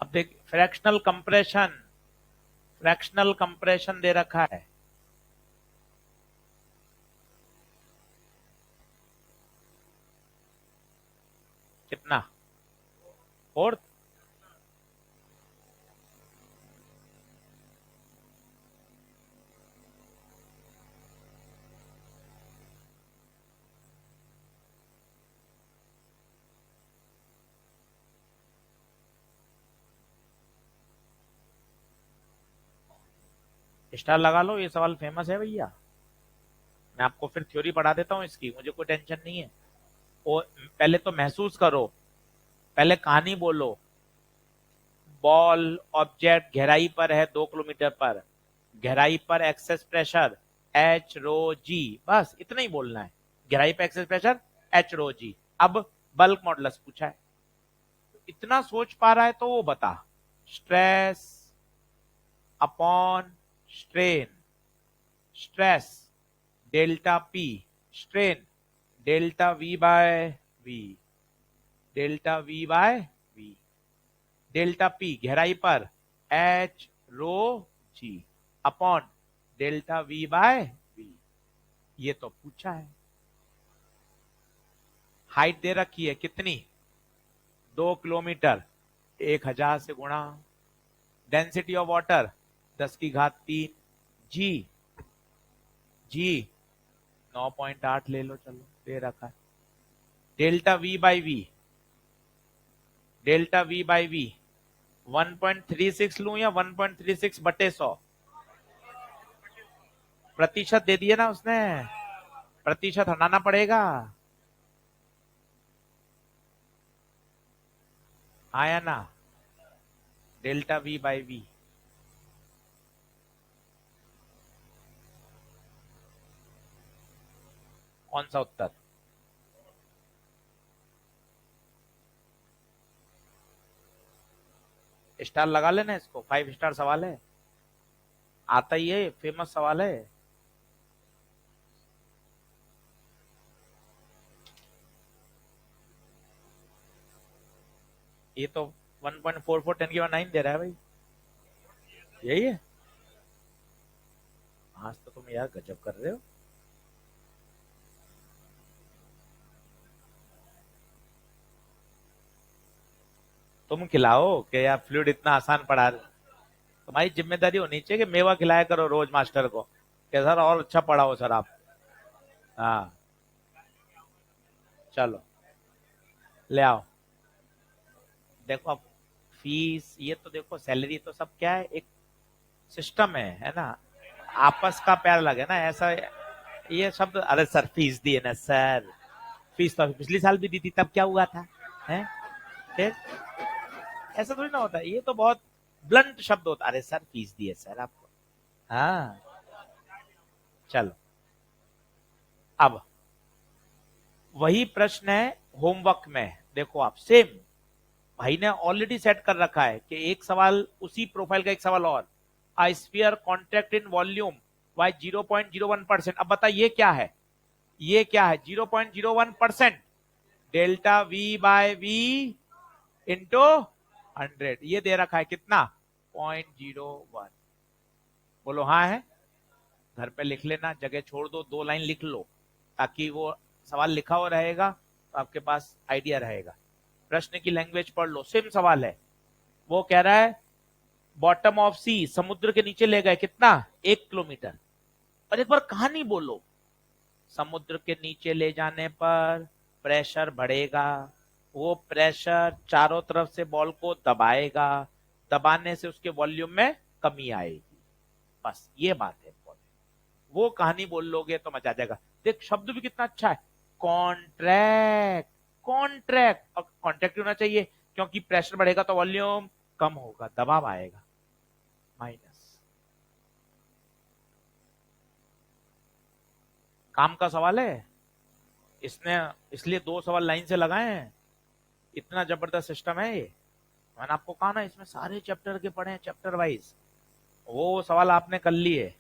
अब देख, फ्रैक्शनल कंप्रेशन, फ्रैक्शनल कंप्रेशन दे रखा है। कितना? फोर्थ। स्टार लगा लो, ये सवाल फेमस है भैया। मैं आपको फिर थ्योरी पढ़ा देता हूँ इसकी, मुझे कोई टेंशन नहीं है। वो पहले तो महसूस करो, पहले कहानी बोलो। बॉल ऑब्जेक्ट गहराई पर है 2 किलोमीटर पर, गहराई पर एक्सेस प्रेशर एच रो जी, बस इतना ही बोलना है। गहराई पर एक्सेस प्रेशर एच रो जी। अब बल्क मॉडुलस पूछा है, इतना सोच पा रहा है तो वो बता। Stress upon strain, stress delta P, strain delta V by V, delta V by V, delta P गहराई पर H rho G upon delta V by V. ये तो पूछा है। हाइट दे रखी है कितनी? 2 किलोमीटर, 1000 से गुणा। डेंसिटी ऑफ वाटर 10 की घात 3। जी, जी 9.8 ले लो, चलो दे रखा है। Delta V by V, delta V by V 1.36 लू या 1.36/100? प्रतिशत दे दिए ना उसने, प्रतिशत हटाना पड़ेगा। आया ना? Delta V by V. कौन सा उत्तर? स्टार लगा लेना इसको, 5 स्टार सवाल है, आता ही है, फेमस सवाल है। ये तो 1.44 10⁹ दे रहा है भाई। यही है? आज तो तुम यार गजब कर रहे हो। तुम खिलाओ कि यार फ्लूइड इतना आसान पढ़ा रहे। तुम्हारी जिम्मेदारी होनी चाहिए कि मेवा खिलाया करो रोज मास्टर को, कि सर और अच्छा पढ़ाओ सर आप। हाँ, चलो ले आओ। देखो अब फीस, ये तो देखो सैलरी तो सब क्या है, एक सिस्टम है ना, आपस का प्यार लगे ना ऐसा। ये शब्द, अरे सर फीस दी है ना सर, फीस तो पिछले साल भी दी थी, तब क्या हुआ था? हैं? फिर ऐसा थोड़ी ना होता है, ये तो बहुत ब्लंट शब्द होता है, अरे सर फीस दी है सर आपको। हाँ, चलो अब वही प्रश्न है होमवर्क में, देखो आप सेम, भाई ने ऑलरेडी सेट कर रखा है कि एक सवाल उसी प्रोफाइल का, एक सवाल और। A sphere contract in volume by 0.01%। अब बता ये क्या है? ये क्या है? 0.01%, delta V by V into 100। ये दे रखा है कितना? 0.01। बोलो हाँ है? घर पे लिख लेना, जगह छोड़ दो, 2 लाइन लिख लो ताकि वो सवाल लिखा हुआ रहेगा तो आपके पास आइडिया रहेगा। प्रश्न की लैंग्वेज पढ़ लो, सेम सवाल है। वो कह रहा है बॉटम ऑफ सी, समुद्र के नीचे ले गए कितना, 1 किलोमीटर। और एक बार कहानी बोलो, समुद्र के नीचे ले जाने पर प्रेशर बढ़ेगा, वो प्रेशर चारों तरफ से बॉल को दबाएगा, दबाने से उसके वॉल्यूम में कमी आएगी। बस ये बात है। वो कहानी बोल लोगे तो मजा आ जाएगा। देख शब्द भी कितना अच्छा है, कॉन्ट्रैक्ट। कॉन्ट्रैक्ट, और कॉन्ट्रैक्ट होना चाहिए क्योंकि प्रेशर बढ़ेगा तो वॉल्यूम कम होगा, दबाव आएगा, माइनस। काम का सवाल है, इसने इसलिए 2 सवाल लाइन से लगाए हैं। इतना जबरदस्त सिस्टम है ये। मैंने आपको कहा ना, इसमें सारे चैप्टर के पढ़े हैं, चैप्टर वाइज। वो सवाल आपने कर लिए,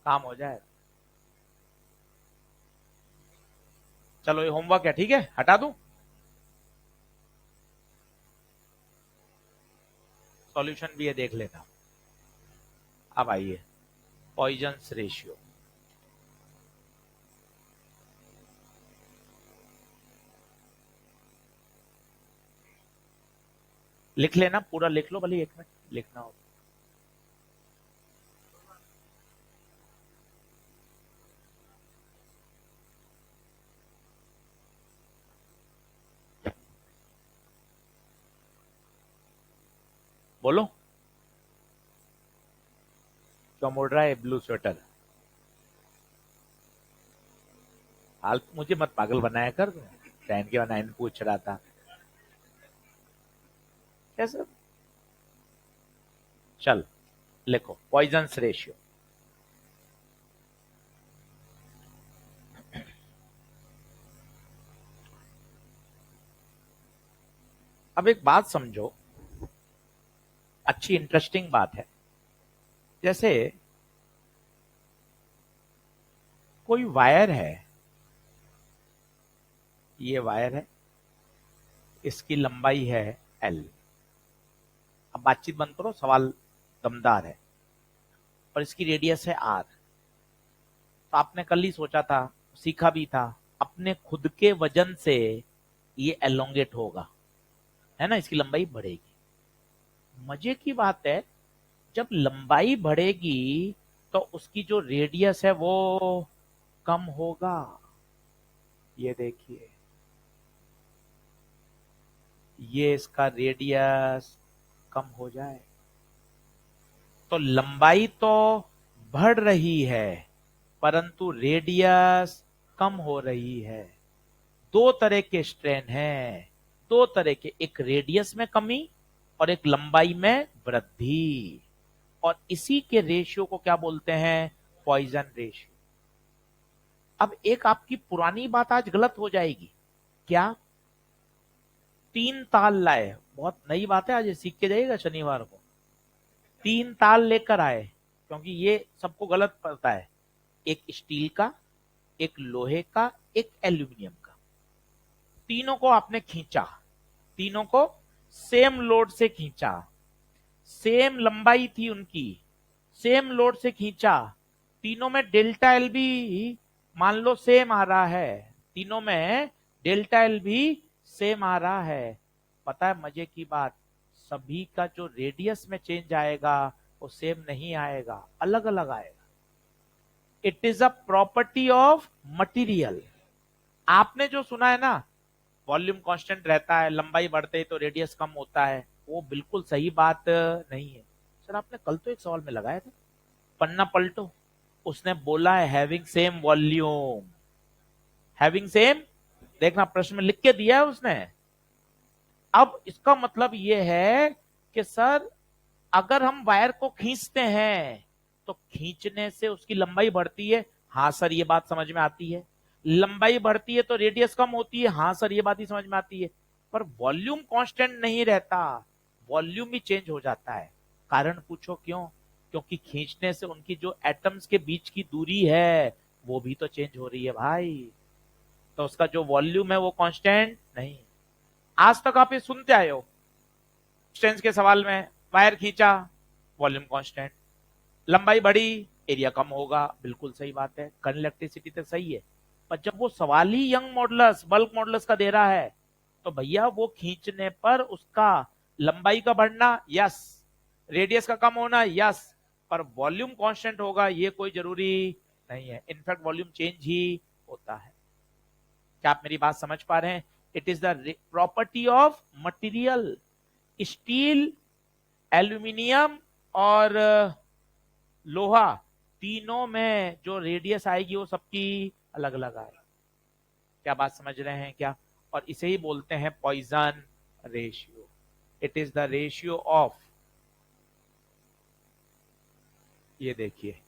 काम हो जाए। चलो ये होमवर्क है, ठीक है, हटा दूं। सॉल्यूशन भी है, देख लेना। अब आइए, पॉइजन्स रेशियो। लिख लेना, पूरा लिख लो, भले 1 मिनट लिखना हो। बोलो, क्यों मोड़ रहा है ब्लू स्वेटर? हाल मुझे मत पागल बनाया कर, पहन के बनाया पूछ रहा था कैसे। चल लिखो, पॉइजन्स रेशियो। अब एक बात समझो, अच्छी इंटरेस्टिंग बात है। जैसे कोई वायर है, ये वायर है, इसकी लंबाई है L। अब बातचीत बंद करो, सवाल दमदार है। और इसकी रेडियस है R। तो आपने कल ही सोचा था, सीखा भी था, अपने खुद के वजन से ये एलोंगेट होगा, है ना, इसकी लंबाई बढ़ेगी। मजे की बात है, जब लंबाई बढ़ेगी तो उसकी जो रेडियस है वो कम होगा। ये देखिए, ये इसका रेडियस कम हो जाए तो लंबाई तो बढ़ रही है परंतु रेडियस कम हो रही है। दो तरह के स्ट्रेन हैं, दो तरह के, एक रेडियस में कमी और एक लंबाई में वृद्धि। और इसी के रेशियो को क्या बोलते हैं, पॉइजन रेशियो। अब एक आपकी पुरानी बात आज गलत हो जाएगी। क्या? 3 ताल लाए, बहुत नई बात है, आज ये सीख के जाइएगा शनिवार को। 3 ताल लेकर आए, क्योंकि ये सबको गलत पता है। एक स्टील का, एक लोहे का, एक एल्यूमिनियम का। तीनों को आपने खींचा, तीनों को सेम लोड से खींचा, सेम लंबाई थी उनकी, सेम लोड से खींचा। तीनों में डेल्टा एल भी मान लो सेम आ रहा है, तीनों में डेल्टा एल भी सेम आ रहा है। पता है मजे की बात, सभी का जो रेडियस में चेंज आएगा वो सेम नहीं आएगा, अलग अलग आएगा। It is a property of material. आपने जो सुना है ना, वॉल्यूम कांस्टेंट रहता है, लंबाई बढ़ते ही तो रेडियस कम होता है, वो बिल्कुल सही बात नहीं है। सर आपने कल तो एक सवाल में लगाया था, पन्ना पलटो, उसने बोला है having same volume, having same, देखना प्रश्न में लिख के दिया है उसने। अब इसका मतलब यह है कि सर अगर हम वायर को खींचते हैं तो खींचने से उसकी लंबाई बढ़ती है, हाँ सर ये बात समझ में आती है। लंबाई बढ़ती है तो रेडियस कम होती है, हाँ सर ये बात ही समझ में आती है। पर वॉल्यूम कांस्टेंट नहीं रहता, वॉल्यूम भी चेंज हो जाता है। कारण पूछो क्यों? क्योंकि खींचने से उनकी जो एटम्स के बीच की दूरी है वो भी तो चेंज हो रही है भाई, तो उसका जो वॉल्यूम है वो कांस्टेंट नहीं। आज तक आप ये सुनते आए हो, डिस्टेंस के सवाल में वायर खींचा, वॉल्यूम कांस्टेंट, लंबाई बढ़ी, एरिया कम होगा, बिल्कुल सही बात है, कंडक्टिविटी तो सही है। पर जब वो सवाल ही यंग मॉडुलस बल्क मॉडुलस का दे रहा है तो भैया वो खींचने पर उसका लंबाई का बढ़ना यस, रेडियस का कम होना यस, पर वॉल्यूम कांस्टेंट होगा ये कोई जरूरी नहीं है। इनफैक्ट वॉल्यूम चेंज ही होता है। क्या आप मेरी बात समझ पा रहे हैं? It is the property of material. Steel, aluminium और लोहा, तीनों में जो रेडियस आएगी वो सबकी अलग अलग आएगी। क्या बात समझ रहे हैं क्या? और इसे ही बोलते हैं Poisson ratio. It is the ratio of, ये देखिए,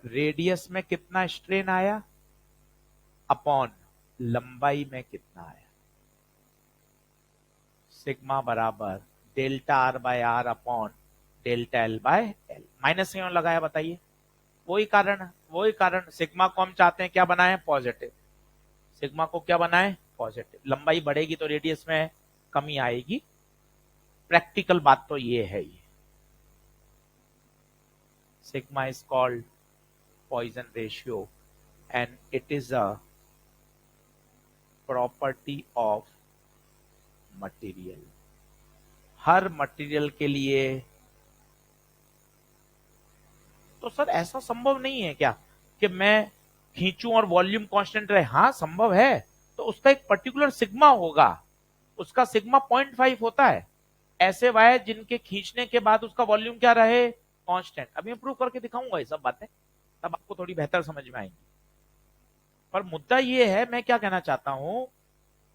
रेडियस में कितना स्ट्रेन आया अपॉन लंबाई में कितना आया। सिग्मा बराबर delta R by R upon delta L by L. Minus क्यों लगाया बताइए? वही कारण सिग्मा को हम चाहते हैं क्या बनाए? पॉजिटिव। सिग्मा को क्या बनाए? पॉजिटिव। लंबाई बढ़ेगी तो रेडियस में कमी आएगी। प्रैक्टिकल बात तो ये है। ये sigma is called Poisson ratio and it is a property of material. Her material के लिए। तो सर ऐसा संभव नहीं है क्या कि मैं खींचूं और वॉल्यूम कांस्टेंट रहे? हाँ संभव है। तो उसका एक पर्टिकुलर सिग्मा होगा, उसका सिग्मा 0.5 होता है। ऐसे वायर जिनके खींचने के बाद उसका वॉल्यूम क्या रहे? कांस्टेंट। अभी मैं प्रूव करके दिखाऊंगा ये सब बातें, तब आपको थोड़ी बेहतर समझ में आएंगी। पर मुद्दा ये है, मैं क्या कहना चाहता हूं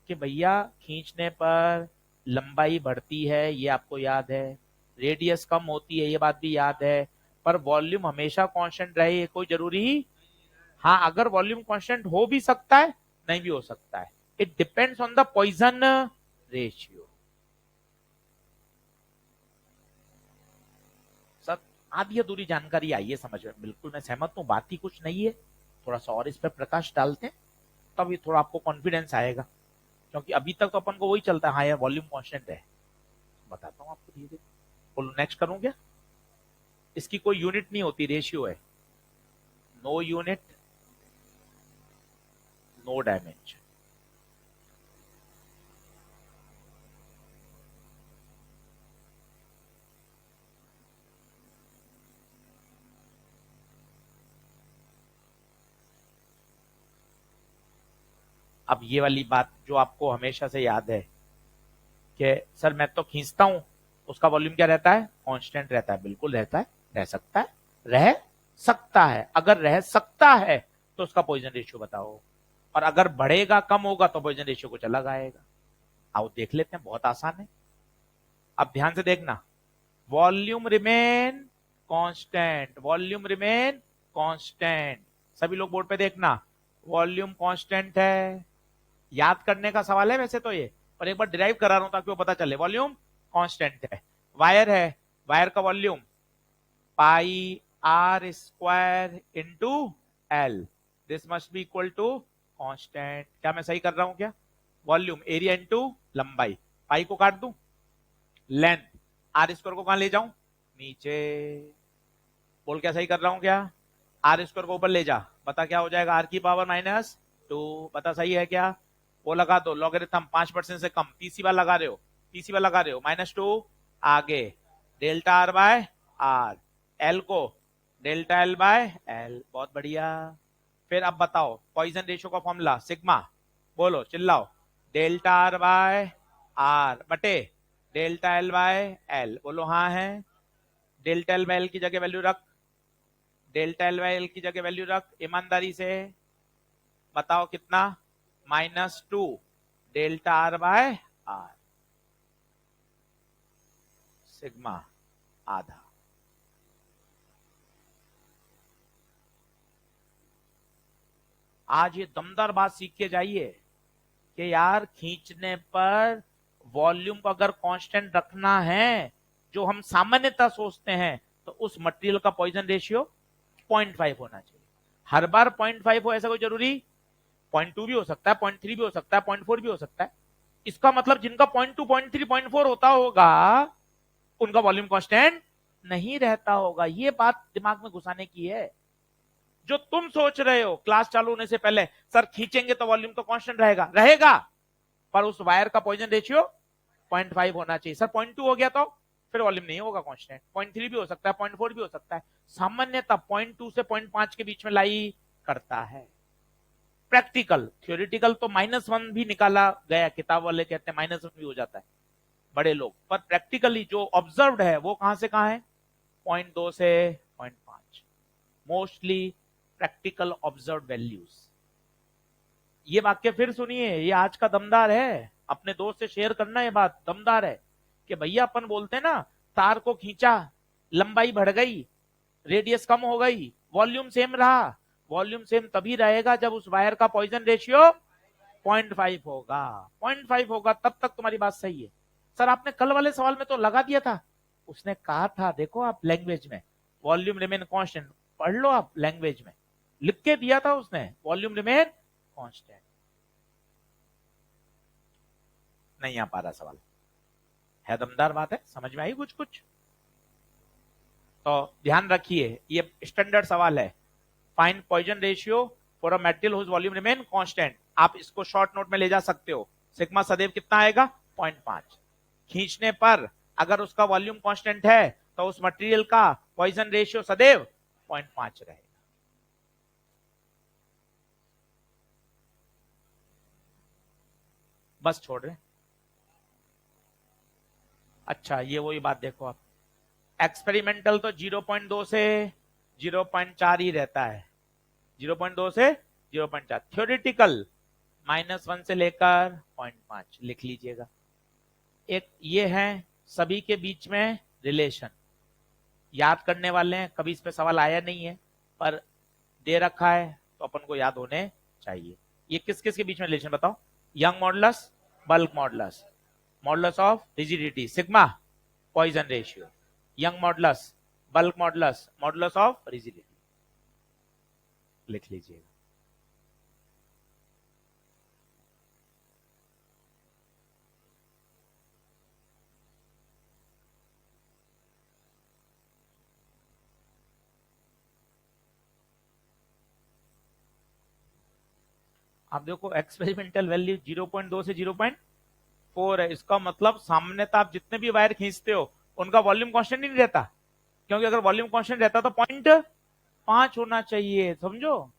कि भैया खींचने पर लंबाई बढ़ती है, ये आपको याद है, रेडियस कम होती है, ये बात भी याद है, पर वॉल्यूम हमेशा कांस्टेंट रहे ये कोई जरूरी। हाँ, अगर वॉल्यूम कांस्टेंट हो भी सकता है, नहीं भी हो सकता है। It depends on the Poisson ratio. Sir आधी अधूरी जानकारी आई है समझ में, बिल्कुल मैं सहमत हूं, बात ही कुछ नहीं है। थोड़ा सा और इस पर प्रकाश डालते हैं तब ये थोड़ा आपको कॉन्फिडेंस आएगा, क्योंकि अभी तक तो अपन को वही चलता है, हाँ यार वॉल्यूम कांस्टेंट है। बताता हूँ आपको धीरे धीरे। बोलो नेक्स्ट करूं क्या? इसकी कोई यूनिट नहीं होती, रेशियो है। No unit, no dimension. अब ये वाली बात जो आपको हमेशा से याद है कि सर मैं तो खींचता हूं, उसका वॉल्यूम क्या रहता है? कांस्टेंट रहता है। बिल्कुल रहता है, रह सकता है, रह सकता है। अगर रह सकता है तो उसका पॉइजन रेशियो बताओ, और अगर बढ़ेगा कम होगा तो पॉइजन रेशियो कुछ अलग आएगा। आओ देख लेते हैं, बहुत आसान है। अब ध्यान से देखना, volume remain constant, volume remain constant. सभी लोग बोर्ड पे देखना, वॉल्यूम कांस्टेंट है। याद करने का सवाल है वैसे तो ये, पर एक बार डिराइव करा रहा हूं ताकि वो पता चले। वॉल्यूम कांस्टेंट है। वायर है, वायर का volume pi R square into L, this must be equal to constant. क्या मैं सही कर रहा हूं क्या? वॉल्यूम एरिया इंटू लंबाई, पाई को काट दूं, लेंथ, आर स्क्वायर को कहां ले जाऊं? नीचे। बोल क्या सही कर रहा हूं क्या? आर स्क्वायर को ऊपर ले जा, बता क्या हो जाएगा? आर की पावर माइनस 2। बता सही है क्या? वो लगा दो, लॉगरिथम 5% से कम, तीसरी बार लगा रहे हो, तीसरी बार लगा रहे हो, -2 आगे, delta R by R, L को डेल्टा एल बाय एल। बहुत बढ़िया। फिर अब बताओ पॉइजन रेशियो का फॉर्मूला, सिग्मा, बोलो चिल्लाओ, डेल्टा आर बाय आर बटे डेल्टा एल बाय एल। बोलो हाँ है। डेल्टा एल बाय एल की जगह वैल्यू रख, डेल्टा एल बाय एल की जगह वैल्यू रख, ईमानदारी से बताओ कितना? -2 delta R by R, sigma आधा। आज ये दमदार बात सीख के जाइए कि यार खींचने पर वॉल्यूम को अगर कांस्टेंट रखना है, जो हम सामान्यतः सोचते हैं, तो उस मटेरियल का पॉइजन रेशियो 0.5 होना चाहिए। हर बार 0.5 हो ऐसा कोई जरूरी? 0.2 भी हो सकता है, 0.3 भी हो सकता है, 0.4 भी हो सकता है। इसका मतलब जिनका 0.2, 0.3, 0.4 होता होगा उनका वॉल्यूम कांस्टेंट नहीं रहता होगा। ये बात दिमाग में घुसाने की है। जो तुम सोच रहे हो क्लास चालू होने से पहले, सर खींचेंगे तो वॉल्यूम तो कांस्टेंट रहेगा, रहेगा, पर उस वायर का पॉइजन रेशियो 0.5 होना चाहिए। सर 0.2 हो गया तो फिर वॉल्यूम नहीं होगा कांस्टेंट, 0.3 भी हो सकता है, 0.4 भी हो सकता है, सामान्यतः 0.2 से 0.5 के बीच में लाई करता है। प्रैक्टिकल, थ्योरेटिकल तो -1 भी निकाला गया, किताब वाले कहते हैं -1 भी हो जाता है बड़े लोग, पर प्रैक्टिकली जो ऑब्जर्व्ड है वो कहां से कहां है, 0.2 से 0.5, मोस्टली प्रैक्टिकल ऑब्जर्व वैल्यूज। ये वाक्य फिर सुनिए, ये आज का दमदार है, अपने दोस्त से शेयर करना, ये बात दमदार है कि भैया अपन बोलते हैं ना, तार को खींचा, लंबाई बढ़ गई, रेडियस कम हो गई, वॉल्यूम सेम रहा। वॉल्यूम सेम तभी रहेगा जब उस वायर का पॉइजन रेशियो 0.5 होगा, 0.5 होगा तब तक तुम्हारी बात सही है। सर आपने कल वाले सवाल में तो लगा दिया था, उसने कहा था, देखो आप लैंग्वेज में वॉल्यूम रिमेन कांस्टेंट, पढ़ लो आप, लैंग्वेज में लिख के दिया था उसने, वॉल्यूम रिमेन कांस्टेंट। नहीं आ पा रहा सवाल, है दमदार बात है, समझ में आई कुछ कुछ? तो ध्यान रखिए, ये स्टैंडर्ड सवाल है, find Poisson ratio for a material whose volume remain constant. आप इसको शॉर्ट नोट में ले जा सकते हो, सिग्मा सदैव कितना आएगा, 0.5। खींचने पर अगर उसका वॉल्यूम कांस्टेंट है तो उस मटेरियल का पॉइजन रेशियो सदैव 0.5 रहेगा। बस छोड़ रहे। अच्छा ये वही बात देखो आप, एक्सपेरिमेंटल तो 0.2 से 0.4 ही रहता है, 0.2 से 0.4, थ्योरेटिकल -1 से लेकर 0.5 लिख लीजिएगा। एक ये है सभी के बीच में रिलेशन, याद करने वाले हैं, कभी इस पे सवाल आया नहीं है पर दे रखा है तो अपन को याद होने चाहिए। ये किस किस के बीच में रिलेशन बताओ, young modulus, bulk modulus, modulus of rigidity sigma, Poisson ratio, young modulus, bulk modulus, modulus of rigidity, लिख लीजिएगा। आप देखो एक्सपेरिमेंटल वैल्यू 0.2 से 0.4 है, इसका मतलब सामान्यतः आप जितने भी वायर खींचते हो उनका वॉल्यूम कांस्टेंट नहीं रहता, क्योंकि अगर वॉल्यूम कांस्टेंट रहता तो 0.5 होना चाहिए, समझो।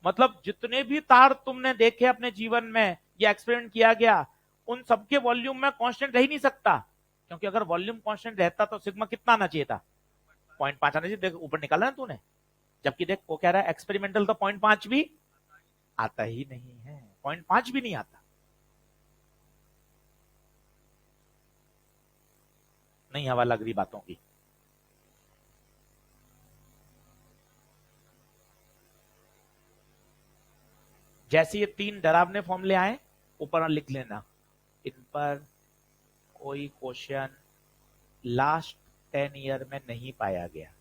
मतलब जितने भी तार तुमने देखे अपने जीवन में, ये एक्सपेरिमेंट किया गया, उन सबके वॉल्यूम में कांस्टेंट रह ही नहीं सकता, क्योंकि अगर वॉल्यूम कांस्टेंट रहता तो सिग्मा कितना आना चाहिए था, 0.5 आना चाहिए। देख ऊपर निकाला ना तूने, जबकि देख वो कह रहा है एक्सपेरिमेंटल तो 0.5 भी आता ही नहीं है, 0.5 भी नहीं आता। नहीं हवा लग रही बातों की। जैसे ये 3 डरावने फॉर्मूले आए ऊपर लिख लेना, इन पर कोई क्वेश्चन लास्ट 10 ईयर में नहीं पाया गया।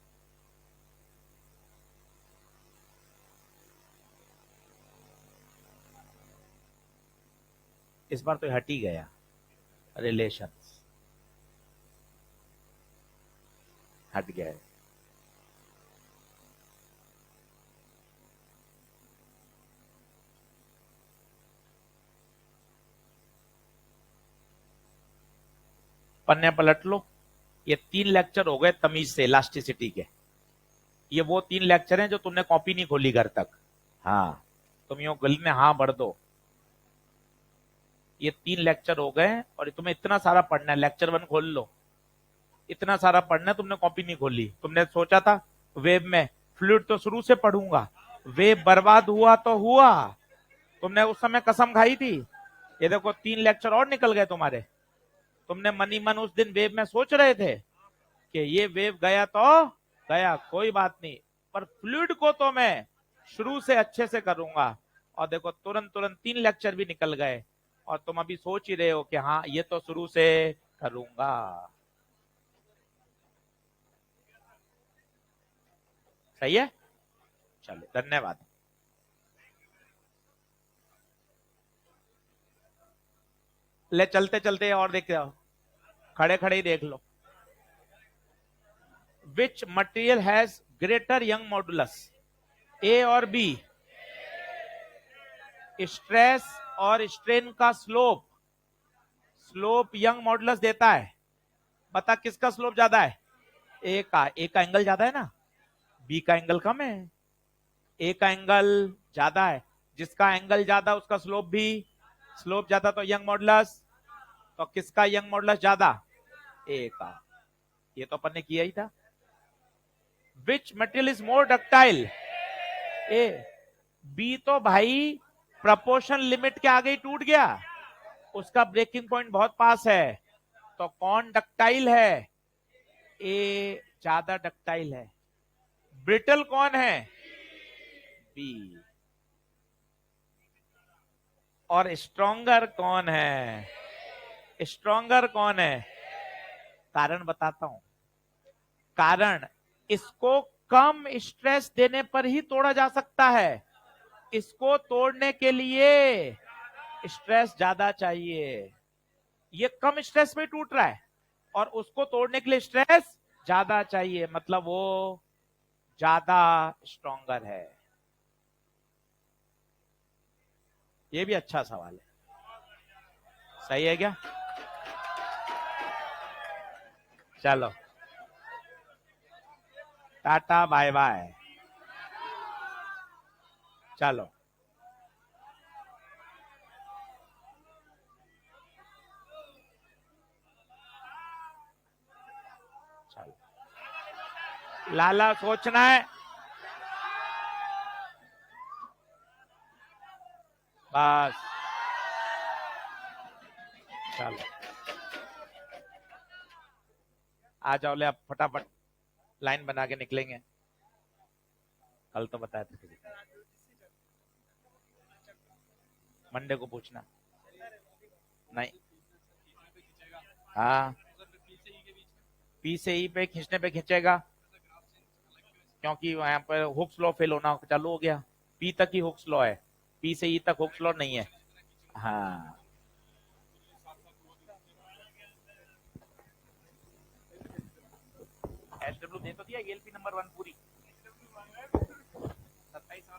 इस बार तो हट ही गया, रिलेशंस हट गया है। पन्ने पलट लो, ये 3 लेक्चर हो गए तमीज से इलास्टिसिटी के, ये वो 3 लेक्चर हैं जो तुमने कॉपी नहीं खोली घर तक। हाँ तुम यूं गली में हाँ भर दो, ये 3 लेक्चर हो गए और तुम्हें इतना सारा पढ़ना है, लेक्चर 1 खोल लो, इतना सारा पढ़ना है, तुमने कॉपी नहीं खोली। तुमने सोचा था वेब में फ्लूइड तो शुरू से पढ़ूंगा, वेब बर्बाद हुआ तो हुआ, तुमने उस समय कसम खाई थी। ये देखो 3 लेक्चर और निकल गए तुम्हारे, तुमने मनी मन उस दिन वेब में सोच रहे थे कि ये वेव गया तो गया, कोई बात नहीं, पर फ्लूइड को तो मैं शुरू से अच्छे से करूंगा। और देखो तुरंत तुरंत 3 लेक्चर भी निकल गए और तुम अभी सोच ही रहे हो कि हाँ ये तो शुरू से करूंगा। सही है, चलो धन्यवाद। ले चलते चलते और देखते हो, खड़े खड़े ही देख लो। Which material has greater Young modulus, A और बी, स्ट्रेस और स्ट्रेन का स्लोप, स्लोप यंग मॉडुलस देता है। बता किसका स्लोप ज्यादा है? ए का। ए का एंगल ज्यादा है ना, बी का एंगल कम है। ए का एंगल ज्यादा है, जिसका एंगल ज्यादा उसका स्लोप भी, स्लोप ज्यादा तो यंग मॉडुलस, तो किसका यंग मॉडुलस ज्यादा? ए का। ये तो अपन ने किया ही था। Which material is more ductile? A. B तो भाई प्रपोर्शन लिमिट के आगे ही टूट गया, उसका ब्रेकिंग पॉइंट बहुत पास है। तो कौन डक्टाइल है? ए ज्यादा डक्टाइल है। ब्रिटल कौन है? बी। और स्ट्रोंगर कौन है? स्ट्रोंगर कौन है? कारण बताता हूं। कारण, इसको कम स्ट्रेस देने पर ही तोड़ा जा सकता है, इसको तोड़ने के लिए स्ट्रेस ज्यादा चाहिए। ये कम स्ट्रेस में टूट रहा है और उसको तोड़ने के लिए स्ट्रेस ज्यादा चाहिए, मतलब वो ज्यादा स्ट्रोंगर है। ये भी अच्छा सवाल है। सही है क्या? चलो, टाटा बाय बाय। चलो, चलो लाला, सोचना है बस। चलो आ जाओ ले, अब फटाफट लाइन बना के निकलेंगे। कल तो बताया था किसी को। मंडे को पूछना। नहीं। हाँ, पी से ई पे खींचने पे खींचेगा, क्योंकि वहां पर हुक्स लॉ फेल होना चालू हो गया। पी तक ही हुक्स लॉ है, पी से ई तक हुक्स लॉ नहीं है। हाँ। एसडब्ल्यू दे तो दिया, एलपी नंबर 1 पूरी 27 साल